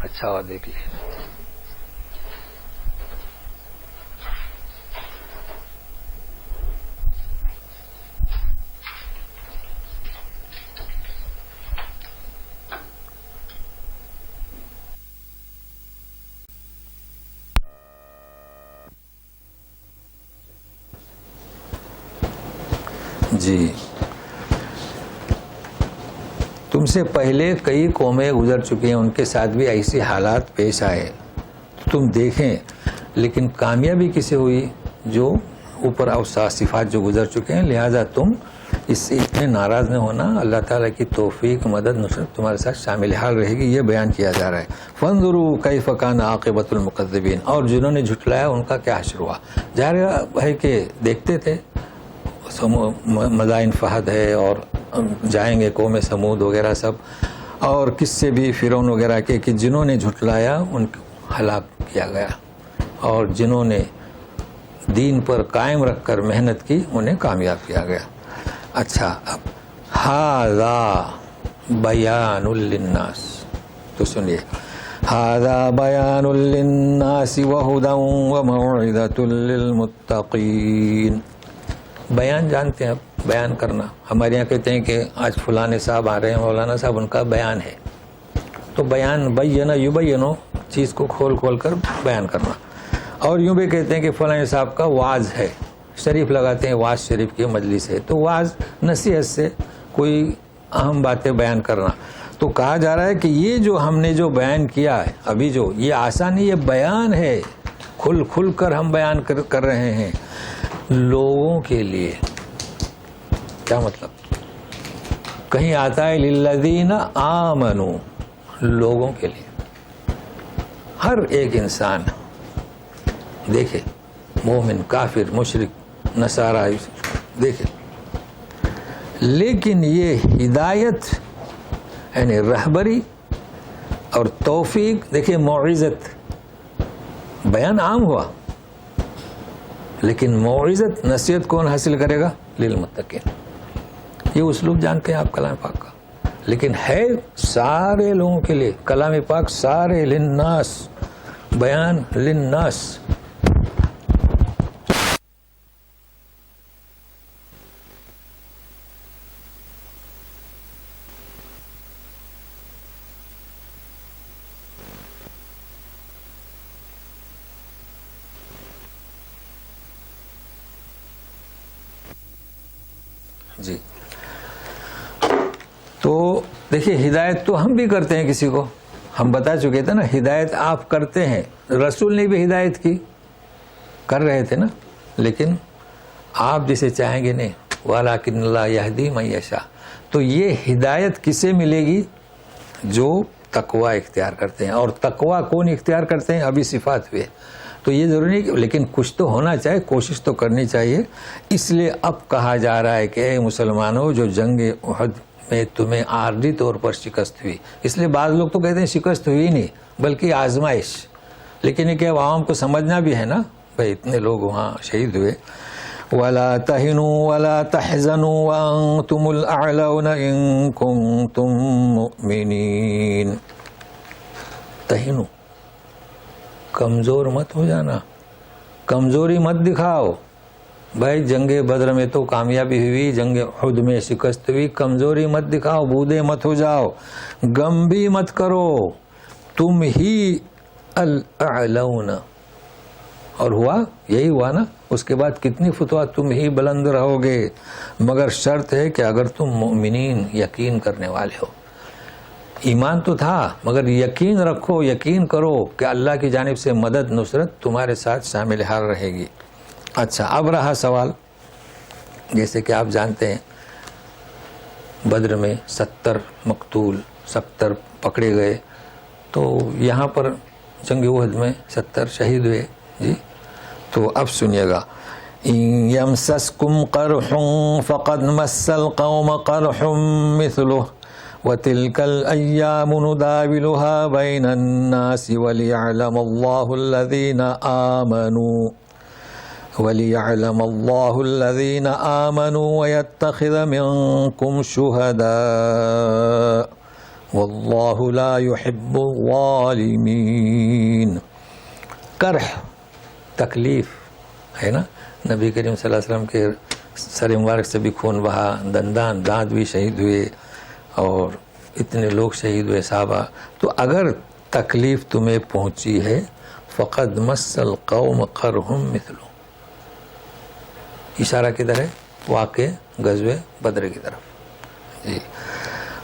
اچھا ہوا دیکھ لیں. جی تم سے پہلے کئی قومیں گزر چکی ہیں، ان کے ساتھ بھی ایسے حالات پیش آئے. تم دیکھیں لیکن کامیابی کسے ہوئی؟ جو اوپر اوصاف صفات جو گزر چکے ہیں. لہذا تم اس سے اتنے ناراض نہ ہونا، اللہ تعالیٰ کی توفیق، مدد، نصرت تمہارے ساتھ شامل حال رہے گی. یہ بیان کیا جا رہا ہے. فانظروا کیف کان عاقبۃ المکذبین. اور جنہوں نے جھٹلایا ان کا کیا حشر ہوا. ظاہر ہے کہ دیکھتے تھے مدائن فہد ہے اور جائیں گے قوم سمود وغیرہ سب، اور کس سے بھی فرعون وغیرہ کے کہ جنہوں نے جھٹلایا ان کو ہلاک کیا گیا. اور جنہوں نے دین پر قائم رکھ کر محنت کی انہیں کامیاب کیا گیا. اچھا اب ھذا بیان للناس، تو سنیے، ھذا بیان للناس وہدی وموعظۃ للمتقین. بیان جانتے ہیں آپ، بیان کرنا. ہمارے یہاں کہتے ہیں کہ آج فلانے صاحب آ رہے ہیں، مولانا صاحب، ان کا بیان ہے. تو بیان بینا یبینو، چیز کو کھول کھول کر بیان کرنا. اور یوں بھی کہتے ہیں کہ فلاں صاحب کا واعظ ہے، شریف لگاتے ہیں واعظ شریف کی مجلس ہے، تو واعظ نصیحت سے کوئی اہم باتیں بیان کرنا. تو کہا جا رہا ہے کہ یہ جو ہم نے جو بیان کیا ہے ابھی، جو یہ آسانی، یہ بیان ہے، کھل کھل کر ہم بیان کر رہے ہیں لوگوں کے لیے. کیا مطلب؟ کہیں آتا ہے للذین آمنوا، لوگوں کے لیے. ہر ایک انسان دیکھے، مومن، کافر، مشرک، نصارہ، دیکھے. لیکن یہ ہدایت یعنی رہبری اور توفیق، دیکھیں موعظت، بیان عام ہوا لیکن موعظت، نصیحت کون حاصل کرے گا؟ للمتقین. یہ اسلوب جانتے ہیں آپ کلام پاک کا، لیکن ہے سارے لوگوں کے لیے. کلام پاک سارے، للناس، بیان للناس. جی، تو دیکھیے ہدایت تو ہم بھی کرتے ہیں کسی کو، ہم بتا چکے تھے نا، ہدایت آپ کرتے ہیں. رسول نے بھی ہدایت کی، کر رہے تھے نا، لیکن آپ جسے چاہیں گے نہیں. وَلَٰكِنَّ اللَّهَ يَهْدِي مَن يَشَاءُ. تو یہ ہدایت کسے ملے گی؟ جو تقوی اختیار کرتے ہیں. اور تقوی کون اختیار کرتے ہیں؟ ابھی صفات ہوئے. تو یہ ضروری نہیں، لیکن کچھ تو ہونا چاہیے، کوشش تو کرنی چاہیے. اس لیے اب کہا جا رہا ہے کہ اے مسلمانوں، جو جنگ احد میں تمہیں عارضی طور پر شکست ہوئی، اس لیے بعض لوگ تو کہتے ہیں شکست ہوئی نہیں بلکہ آزمائش. لیکن یہ کہ عوام کو سمجھنا بھی ہے نا، بھائی اتنے لوگ وہاں شہید ہوئے. وَلَا تَهِنُوا وَلَا تَحْزَنُوا وَأَنْتُمُ الْأَعْلَوْنَ إِن كُنتُم مُؤْمِنِينَ. تہنو، کمزور مت ہو جانا، کمزوری مت دکھاؤ. بھائی جنگ بدر میں تو کامیابی ہوئی، جنگ احد میں شکست ہوئی، کمزوری مت دکھاؤ، بودے مت ہو جاؤ، غم بھی مت کرو. تم ہی الاعلون. اور ہوا یہی ہوا نا. اس کے بعد کتنی فتوحات، تم ہی بلند رہو گے، مگر شرط ہے کہ اگر تم مؤمنین، یقین کرنے والے ہو. ایمان تو تھا مگر یقین رکھو، یقین کرو کہ اللہ کی جانب سے مدد، نصرت تمہارے ساتھ شامل حال رہے گی. اچھا اب رہا سوال، جیسے کہ آپ جانتے ہیں بدر میں 70 مقتول، 70 پکڑے گئے. تو یہاں پر جنگ احد میں 70 شہید ہوئے. جی تو اب سنیے گا، إن يمسسكم قرح فقد مس القوم قرح مثله وتلك الأيام نداولها بين الناس وليعلم الله الذين آمنوا ويتخذ منكم شهداء والله لا يحب الظالمين. کرح، تکلیف ہے نا. نبی کریم صلی اللہ علیہ وسلم کے سر مبارک سے بھی خون بہا، دانت بھی شہید ہوئے، اور اتنے لوگ شہید ہوئے صحابہ. تو اگر تکلیف تمہیں پہنچی ہے، فقد مس القوم قرح مثلہ. اشارہ کدھر ہے؟ واقع غزوہ بدر کی طرف. جی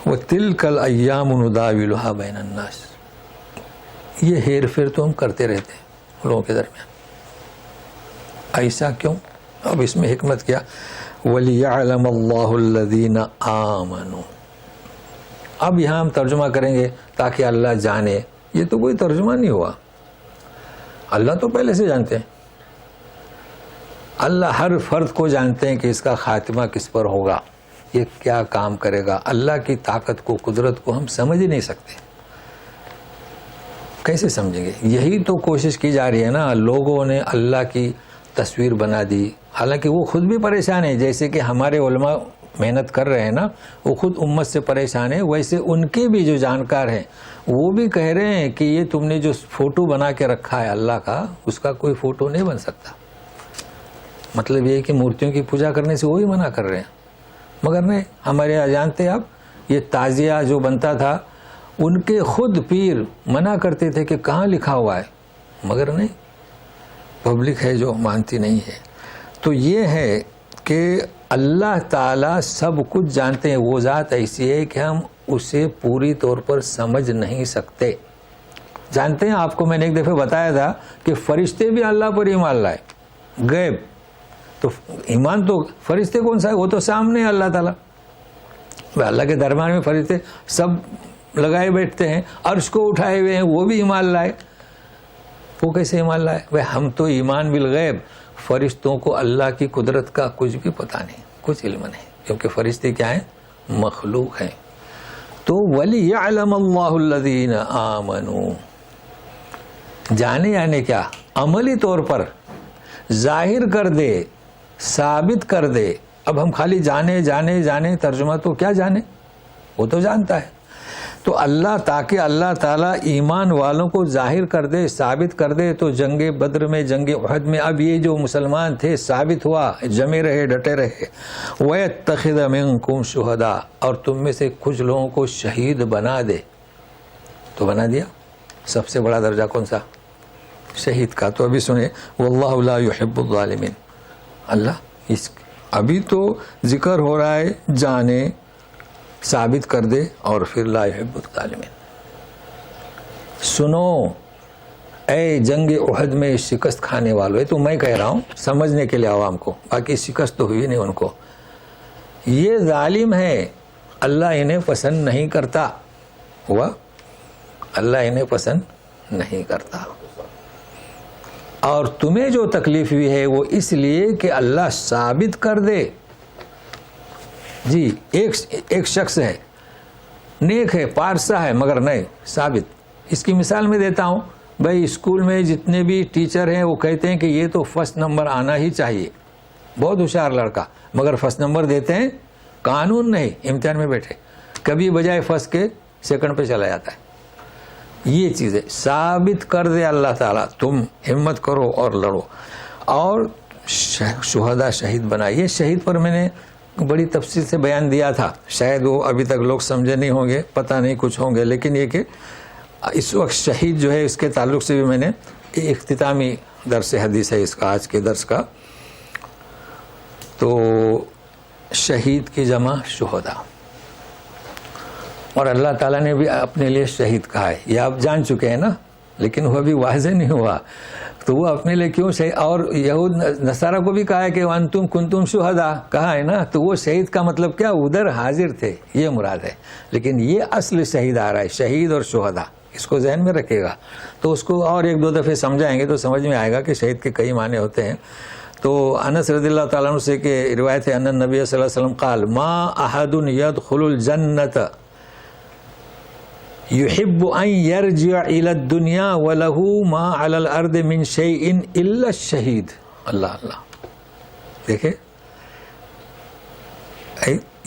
وَتِلْكَ الْأَيَّامُ نُدَاوِلُهَا بَيْنَ النَّاسِ. یہ ہیر پھیر تو ہم کرتے رہتے ہیں لوگوں کے درمیان. ایسا کیوں؟ اب اس میں حکمت کیا؟ وَلِيَعْلَمَ اللَّهُ الَّذِينَ آمَنُوا. اب یہاں ہم ترجمہ کریں گے تاکہ اللہ جانے. یہ تو کوئی ترجمہ نہیں ہوا، اللہ تو پہلے سے جانتے ہیں. اللہ ہر فرد کو جانتے ہیں کہ اس کا خاتمہ کس پر ہوگا، یہ کیا کام کرے گا. اللہ کی طاقت کو، قدرت کو ہم سمجھ ہی نہیں سکتے. کیسے سمجھیں گے؟ یہی تو کوشش کی جا رہی ہے نا. لوگوں نے اللہ کی تصویر بنا دی، حالانکہ وہ خود بھی پریشان ہیں. جیسے کہ ہمارے علماء محنت کر رہے ہیں نا، وہ خود امت سے پریشان ہیں، ویسے ان کے بھی جو جانکار ہیں وہ بھی کہہ رہے ہیں کہ یہ تم نے جو فوٹو بنا کے رکھا ہے اللہ کا، اس کا کوئی فوٹو نہیں بن سکتا. مطلب یہ کہ مورتیوں کی پوجا کرنے سے وہی منع کر رہے ہیں. مگر نہیں، ہمارے یہاں جانتے آپ یہ تعزیہ جو بنتا تھا ان کے خود پیر منع کرتے تھے کہ کہاں لکھا ہوا ہے، مگر نہیں، پبلک ہے جو مانتی نہیں ہے. تو یہ ہے کہ اللہ تعالیٰ سب کچھ جانتے ہیں. وہ ذات ایسی ہے کہ ہم اسے پوری طور پر سمجھ نہیں سکتے. جانتے ہیں، آپ کو میں نے ایک دفعہ بتایا تھا کہ فرشتے بھی اللہ پر ایمان لائے، غیب. تو ایمان تو فرشتے کون سا ہے؟ وہ تو سامنے ہے اللہ تعالیٰ. اللہ کے دربار میں فرشتے سب لگائے بیٹھتے ہیں، عرش کو اٹھائے ہوئے ہیں، وہ بھی ایمان لائے. وہ کیسے ایمان لائے؟ وہ ہم تو ایمان بالغیب. فرشتوں کو اللہ کی قدرت کا کچھ بھی پتہ نہیں، کچھ علم نہیں، کیونکہ فرشتے کیا ہیں؟ مخلوق ہیں. تو وَلِيَعْلَمَ اللَّهُ الَّذِينَ آمَنُوا، جانے یعنی کیا؟ عملی طور پر ظاہر کر دے، ثابت کر دے. اب ہم خالی جانے جانے جانے، ترجمہ تو کیا جانے، وہ تو جانتا ہے. تو اللہ، تاکہ اللہ تعالیٰ ایمان والوں کو ظاہر کر دے، ثابت کر دے. تو جنگ بدر میں، جنگ احد میں اب یہ جو مسلمان تھے ثابت ہوا، جمے رہے، ڈٹے رہے. وَيَتَّخِذَ مِنكُمْ شُهَدَاءَ، اور تم میں سے کچھ لوگوں کو شہید بنا دے. تو بنا دیا. سب سے بڑا درجہ کون سا؟ شہید کا. تو ابھی سنیں، وَاللَّهُ لَا يُحِبُّ الظَّالِمِينَ. اللہ ابھی تو ذکر ہو رہا ہے جانے، ثابت کر دے، اور پھر لا يحب الظالمین. سنو اے جنگ احد میں شکست کھانے والوں، تو میں کہہ رہا ہوں سمجھنے کے لیے عوام کو، باقی شکست تو ہوئی نہیں ان کو. یہ ظالم ہے، اللہ انہیں پسند نہیں کرتا. ہوا، اللہ انہیں پسند نہیں کرتا. اور تمہیں جو تکلیف ہوئی ہے وہ اس لیے کہ اللہ ثابت کر دے. جی ایک شخص ہے، نیک ہے، پارسا ہے، مگر نہیں ثابت. اس کی مثال میں دیتا ہوں. بھائی اسکول میں جتنے بھی ٹیچر ہیں وہ کہتے ہیں کہ یہ تو فرسٹ نمبر آنا ہی چاہیے، بہت ہوشیار لڑکا، مگر فرسٹ نمبر دیتے ہیں، قانون نہیں، امتحان میں بیٹھے، کبھی بجائے فرسٹ کے سیکنڈ پہ چلا جاتا ہے. یہ چیزیں ثابت کر دے اللہ تعالیٰ. تم ہمت کرو اور لڑو. اور شہداء، شہید بنائیے. شہید پر میں نے بڑی تفصیل سے بیان دیا تھا، شاید وہ ابھی تک لوگ سمجھے نہیں ہوں گے، پتہ نہیں کچھ ہوں گے. لیکن یہ کہ اس وقت شہید جو ہے اس کے تعلق سے بھی میں نے اختتامی درس حدیث ہے اس کا، آج کے درس کا. تو شہید کی جمع شہداء، اور اللہ تعالیٰ نے بھی اپنے لیے شہید کہا ہے. یہ آپ جان چکے ہیں نا، لیکن وہ ابھی واضح نہیں ہوا. تو وہ اپنے لیے کیوں شہید؟ اور یہود نصارہ کو بھی کہا ہے کہ وَأَنْتُمْ كُنْتُمْ شُهَدَاء کہا ہے نا. تو وہ شہید کا مطلب کیا؟ ادھر حاضر تھے، یہ مراد ہے. لیکن یہ اصل شہید آ رہا ہے، شہید اور شہداء. اس کو ذہن میں رکھے گا تو اس کو اور ایک دو دفعے سمجھائیں گے تو سمجھ میں آئے گا کہ شہید کے کئی معنی ہوتے ہیں. تو انس رضی اللہ تعالیٰ عنہ سے کہ روایت ہے، ان النبی صلی اللہ علیہ وسلم قال ما احد يدخل الجنة يحب ان يرجع الى الدنيا وله ما على الارض من شيء الا الشهيد. اللہ اللہ، دیکھیں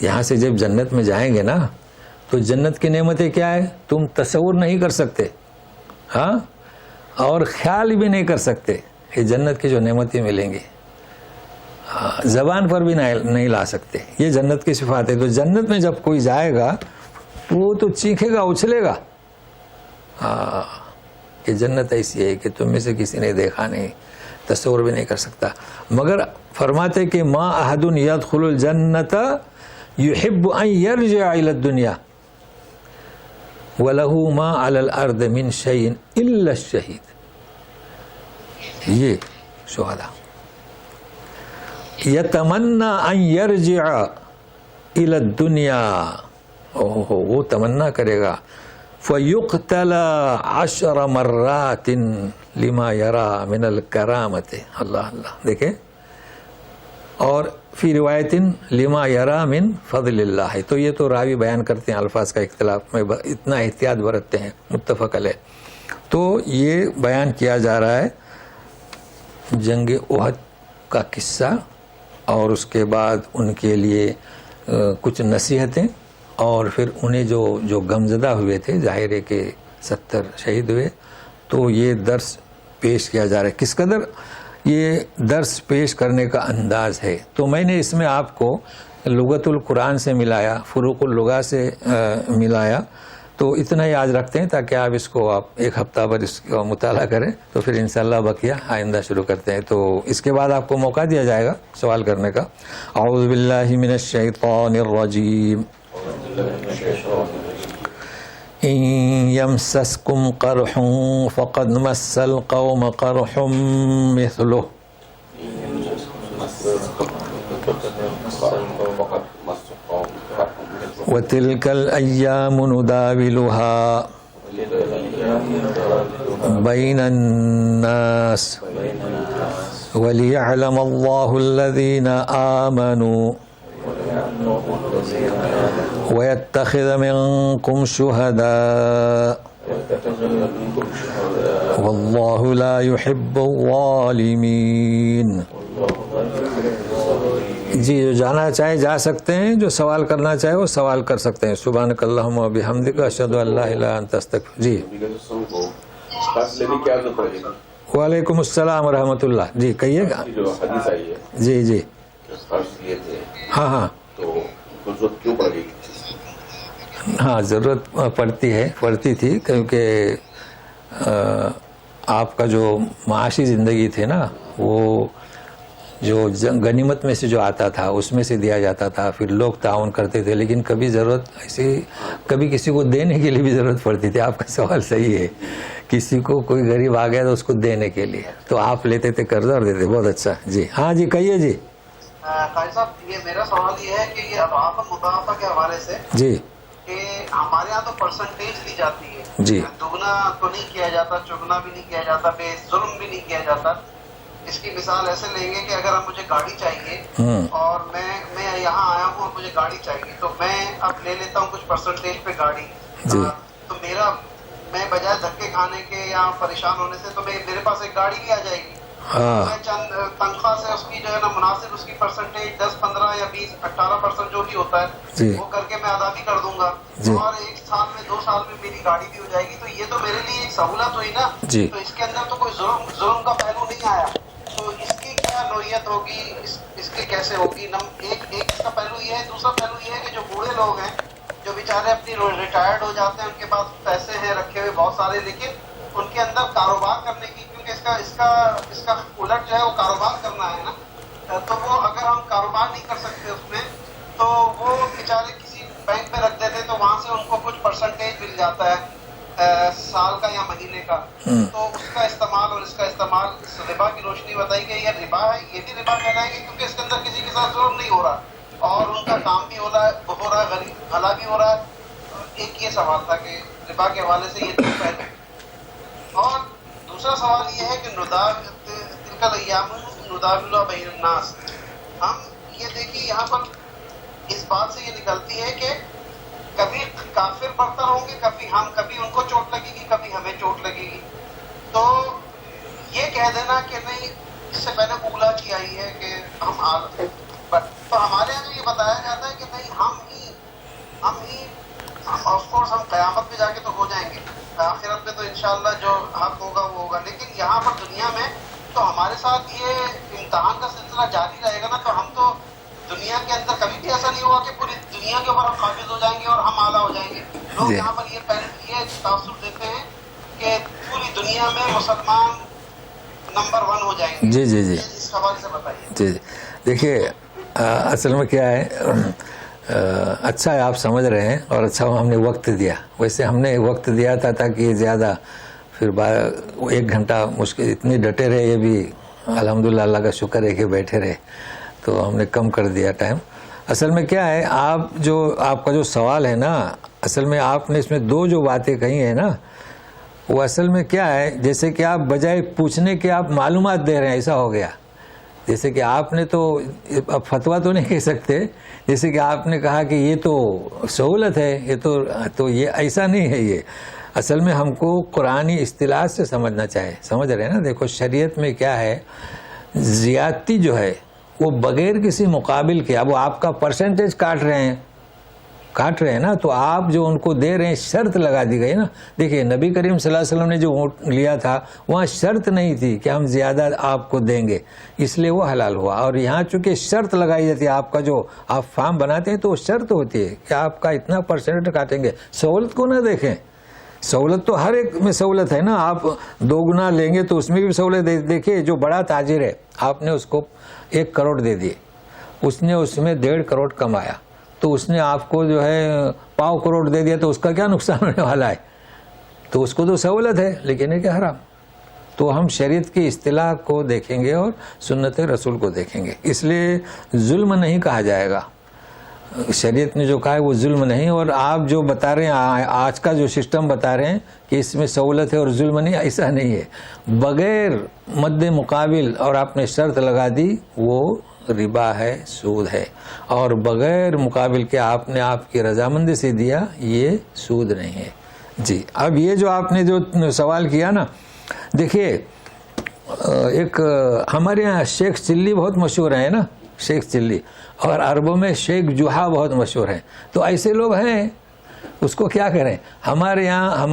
یہاں سے جب جنت میں جائیں گے نا تو جنت کی نعمتیں کیا ہے تم تصور نہیں کر سکتے، ہاں، اور خیال بھی نہیں کر سکتے کہ جنت کی جو نعمتیں ملیں گی، زبان پر بھی نہیں لا سکتے. یہ جنت کی صفات ہے. تو جنت میں جب کوئی جائے گا وہ تو چیخے گا، اچھلے گا کہ جنت ایسی ہے کہ تم میں سے کسی نے دیکھا نہیں، تصور بھی نہیں کر سکتا. مگر فرماتے کہ ما احد يدخل الجنت يحب ان يرجع الى الدنيا وله ما على الارض من شيء الا الشهيد. یہ شہداء یتمنا ان یرجع الى الدنیا، وہ تمنا کرے گا فیقتل 10 مرات لما یرا من الکرامت. اللہ اللہ، دیکھیں. اور فی روایت لما یرا من فضل اللہ. تو یہ تو راوی بیان کرتے ہیں، الفاظ کا اختلاف میں اتنا احتیاط برتتے ہیں، متفق علیہ. تو یہ بیان کیا جا رہا ہے جنگ احد کا قصہ، اور اس کے بعد ان کے لیے کچھ نصیحتیں، اور پھر انہیں جو غمزدہ ہوئے تھے، ظاہر ہے کہ 70 شہید ہوئے، تو یہ درس پیش کیا جا رہا ہے۔ کس قدر یہ درس پیش کرنے کا انداز ہے، تو میں نے اس میں آپ کو لغت القرآن سے ملایا، فروق اللغہ سے ملایا، تو اتنا یاد رکھتے ہیں تاکہ آپ اس کو ایک ہفتہ بھر اس کا مطالعہ کریں، تو پھر انشاءاللہ بقیہ آئندہ شروع کرتے ہیں۔ تو اس کے بعد آپ کو موقع دیا جائے گا سوال کرنے کا۔ اعوذ باللہ من الشیطان الرجیم۔ ان یمسسکم قرح فقد مس القوم قرح مثلہ وتلك الأيام نداولها بين الناس وليعلم الله الذين آمنوا ويتخذ منكم شهداء والله لا يحب الظالمين۔ جی، جو جانا چاہے جا سکتے ہیں، جو سوال کرنا چاہے وہ سوال کر سکتے ہیں۔ سبحانک اللہم و بحمدک اشہد ان لا الہ الا انت استغفرک۔ جی وعلیکم السلام ورحمۃ اللہ۔ جی کہیے گا۔ جی جی ہاں ہاں ہاں، ضرورت پڑتی تھی، کیونکہ آپ کا جو معاشی زندگی تھی نا، وہ جو غنیمت میں سے جو آتا تھا اس میں سے دیا جاتا تھا، پھر لوگ تعاون کرتے تھے، لیکن کبھی ضرورت ایسی، کبھی کسی کو دینے کے لیے بھی ضرورت پڑتی تھی۔ آپ کا سوال صحیح ہے، کسی کو کوئی غریب آ گیا تو اس کو دینے کے لیے تو آپ لیتے تھے قرضہ اور دیتے۔ بہت اچھا۔ جی ہاں جی کہیے۔ جی قاری صاحب، یہ میرا سوال یہ ہے کہ یہ اضعاف المضاعفہ کے حوالے سے جی کہ ہمارے یہاں تو پرسنٹیج دی جاتی ہے، جی دگنا تو نہیں کیا جاتا، چگنا بھی نہیں کیا جاتا، بے ظلم بھی نہیں کیا جاتا۔ اس کی مثال ایسے لیں گے کہ اگر اب مجھے گاڑی چاہیے اور میں یہاں آیا ہوں اور مجھے گاڑی چاہیے، تو میں اب لے لیتا ہوں کچھ پرسنٹیج پہ گاڑی، تو میں بجائے دھکے کھانے کے یا پریشان ہونے سے تو میرے پاس ایک گاڑی بھی آ جائے گی۔ میں چند تنخواہ سے اس کی جو ہے نا مناسب اس کی پرسنٹیج 10 15 یا 20 18% جو بھی ہوتا ہے وہ کر کے میں ادا بھی کر دوں گا، اور 1 سال میں 2 سال میں میری گاڑی بھی ہو جائے گی۔ تو یہ تو میرے لیے ایک سہولت ہوئی نا، تو اس کے اندر تو کوئی ظلم کا پہلو نہیں آیا۔ تو اس کی کیا نوعیت ہوگی، اس کی کیسے ہوگی؟ ایک اس کا پہلو یہ ہے۔ دوسرا پہلو یہ ہے کہ جو بوڑھے لوگ ہیں، جو بیچارے اپنی ریٹائرڈ ہو جاتے ہیں، ان کے پاس پیسے ہیں رکھے ہوئے بہت سارے، لیکن ان کے اندر کاروبار کرنے کی، کیونکہ اس کا الٹ جو ہے وہ کاروبار کرنا ہے نا، تو وہ اگر ہم کاروبار نہیں کر سکتے اس میں، تو وہ بیچارے کسی بینک میں رکھ دیتے، تو وہاں سے ان کو کچھ پرسنٹیج مل جاتا ہے سال کا یا مہینے کا، تو اس کا استعمال اور اس کا استعمال ربا کی روشنی بتائی کہ یہ ربا ہے، یہ بھی ربا کہلائے گی، کیونکہ اس کے اندر کسی کے ساتھ ظلم نہیں ہو رہا اور ان کا کام بھی ہو رہا ہے، غریب بھلا بھی ہو رہا ہے۔ ایک یہ سوال تھا کہ ربا کے حوالے سے یہ دو پہلو، اور دوسرا سوال یہ ہے کہ تلک الایام نداولها بین الناس۔ ہم یہ دیکھیے یہاں پر اس بات سے یہ نکلتی ہے کہ کبھی کافر برتر ہوں گے، کبھی ان کو چوٹ لگے گی، کبھی ہمیں چوٹ لگے گی۔ تو یہ کہہ دینا کہ نہیں، اس سے پہلے اولا کی آئی ہے کہ تو ہمارے یہاں تو یہ بتایا جاتا ہے کہ نہیں، ہم ہی آف کورس ہم قیامت میں جا کے تو ہو جائیں گے، آخرت میں تو انشاءاللہ جو حق ہوگا وہ ہوگا، لیکن یہاں پر دنیا میں تو ہمارے ساتھ یہ امتحان کا سلسلہ جاری رہے گا نا۔ تو ہم تو دنیا کے اندر کبھی بھی ایسا نہیں ہوا کہ پوری دنیا کے اوپر ہم قابض ہو جائیں گے اور ہم اعلیٰ ہو جائیں گے۔ لوگ یہاں پر یہ تاثر دیتے ہیں کہ پوری دنیا میں مسلمان نمبر 1 ہو جائیں گے۔ جی جی جی اس حوالے سے بتائیے۔ جی دیکھیے، اصل میں کیا ہے، اچھا ہے آپ سمجھ رہے ہیں، اور اچھا ہم نے وقت دیا۔ ویسے ہم نے وقت دیا تھا تاکہ زیادہ، پھر 1 گھنٹہ مشکل، اتنے ڈٹے رہے، یہ بھی الحمدللہ اللہ کا شکر ہے کہ بیٹھے رہے، تو ہم نے کم کر دیا ٹائم۔ اصل میں کیا ہے، آپ کا جو سوال ہے نا، اصل میں آپ نے اس میں 2 جو باتیں کہی ہیں نا، وہ اصل میں کیا ہے، جیسے کہ آپ بجائے پوچھنے کے آپ معلومات دے رہے ہیں، ایسا ہو گیا۔ جیسے کہ آپ نے تو اب فتویٰ تو نہیں کہہ سکتے، جیسے کہ آپ نے کہا کہ یہ تو سہولت ہے، یہ تو یہ ایسا نہیں ہے۔ یہ اصل میں ہم کو قرآنی اصطلاح سے سمجھنا چاہیے، سمجھ رہے ہیں نا؟ دیکھو شریعت میں کیا ہے، زیادتی جو ہے وہ بغیر کسی مقابل کے، اب وہ آپ کا پرسنٹیج کاٹ رہے ہیں نا، تو آپ جو ان کو دے رہے ہیں شرط لگا دی گئی نا. دیکھیے نبی کریم صلی اللہ علیہ وسلم نے جو اونٹ لیا تھا وہاں شرط نہیں تھی کہ ہم زیادہ آپ کو دیں گے، اس لیے وہ حلال ہوا. اور یہاں چونکہ شرط لگائی جاتی ہے، آپ کا جو آپ فارم بناتے ہیں تو وہ شرط ہوتی ہے کہ آپ کا اتنا پرسنٹ کاٹیں گے. سہولت کو نہ دیکھیں، سہولت تو ہر ایک میں سہولت ہے نا. آپ 2 گنا لیں گے تو اس میں بھی سہولت. دیکھیے جو بڑا تاجر ہے، آپ نے اس کو 1 کروڑ دے دیے، اس نے اس میں 1.5 کروڑ کمایا، تو اس نے آپ کو جو ہے 1.25 کروڑ دے دیا، تو اس کا کیا نقصان ہونے والا ہے؟ تو اس کو تو سہولت ہے، لیکن یہ کہ حرام. تو ہم شریعت کی اصطلاح کو دیکھیں گے اور سنت رسول کو دیکھیں گے. اس لیے ظلم نہیں کہا جائے گا. شریعت نے جو کہا ہے وہ ظلم نہیں. اور آپ جو بتا رہے ہیں آج کا جو سسٹم بتا رہے ہیں کہ اس میں سہولت ہے اور ظلم نہیں، ایسا نہیں ہے. بغیر مد مقابل اور آپ نے شرط لگا دی وہ ربا ہے، سود ہے. اور بغیر مقابل کے آپ نے آپ کی رضامندی سے دیا، یہ سود نہیں ہے. جی اب یہ جو آپ نے جو سوال کیا نا، دیکھیے ایک ہمارے یہاں شیخ چلی بہت مشہور ہیں نا، شیخ چلی، اور عربوں میں شیخ جوہا بہت مشہور ہیں. تو ایسے لوگ ہیں، اس کو کیا کریں. ہمارے یہاں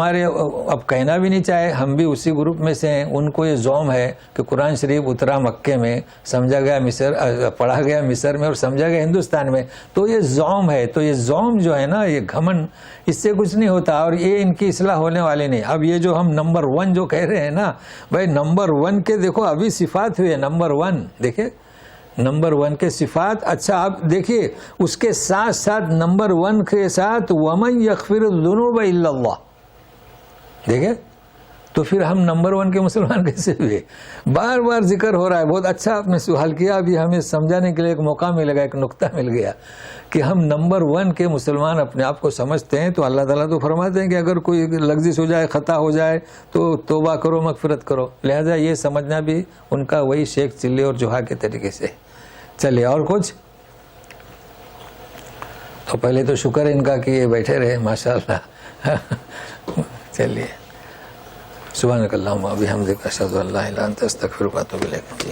اب کہنا بھی نہیں چاہے، ہم بھی اسی گروپ میں سے ہیں. ان کو یہ زوم ہے کہ قرآن شریف اترا مکے میں، سمجھا گیا مصر، پڑھا گیا مصر میں اور سمجھا گیا ہندوستان میں. تو یہ زوم ہے. تو یہ زوم جو ہے نا، یہ گھمن، اس سے کچھ نہیں ہوتا اور یہ ان کی اصلاح ہونے والے نہیں. اب یہ جو ہم نمبر 1 جو کہہ رہے ہیں نا بھائی، نمبر 1 کے دیکھو ابھی صفات ہوئی ہے. نمبر 1 دیکھیں، نمبر 1 کے صفات. اچھا آپ دیکھیے اس کے ساتھ ساتھ نمبر 1 کے ساتھ وَمَن يَغْفِرُ الذُّنُوبَ إِلَّا اللَّهُ. دیکھیں تو پھر ہم نمبر 1 کے مسلمان کیسے ہوئے؟ بار بار ذکر ہو رہا ہے. بہت اچھا آپ نے سوال کیا. ابھی ہمیں سمجھانے کے لیے ایک موقع ملے گا، ایک نقطہ مل گیا کہ ہم نمبر 1 کے مسلمان اپنے آپ کو سمجھتے ہیں. تو اللہ تعالیٰ تو فرماتے ہیں کہ اگر کوئی لغزش ہو جائے، خطا ہو جائے تو توبہ کرو، مغفرت کرو. لہذا یہ سمجھنا بھی ان کا وہی شیخ چلی اور جوہا کے طریقے سے. چلیے اور کچھ. تو پہلے تو شکر ہے ان کا کہ یہ بیٹھے رہے، ماشاءاللہ. چلیے سبحانک اللہم و بحمدک اشہد ان لا الہ الا انت استغفرک و اتوب الیک.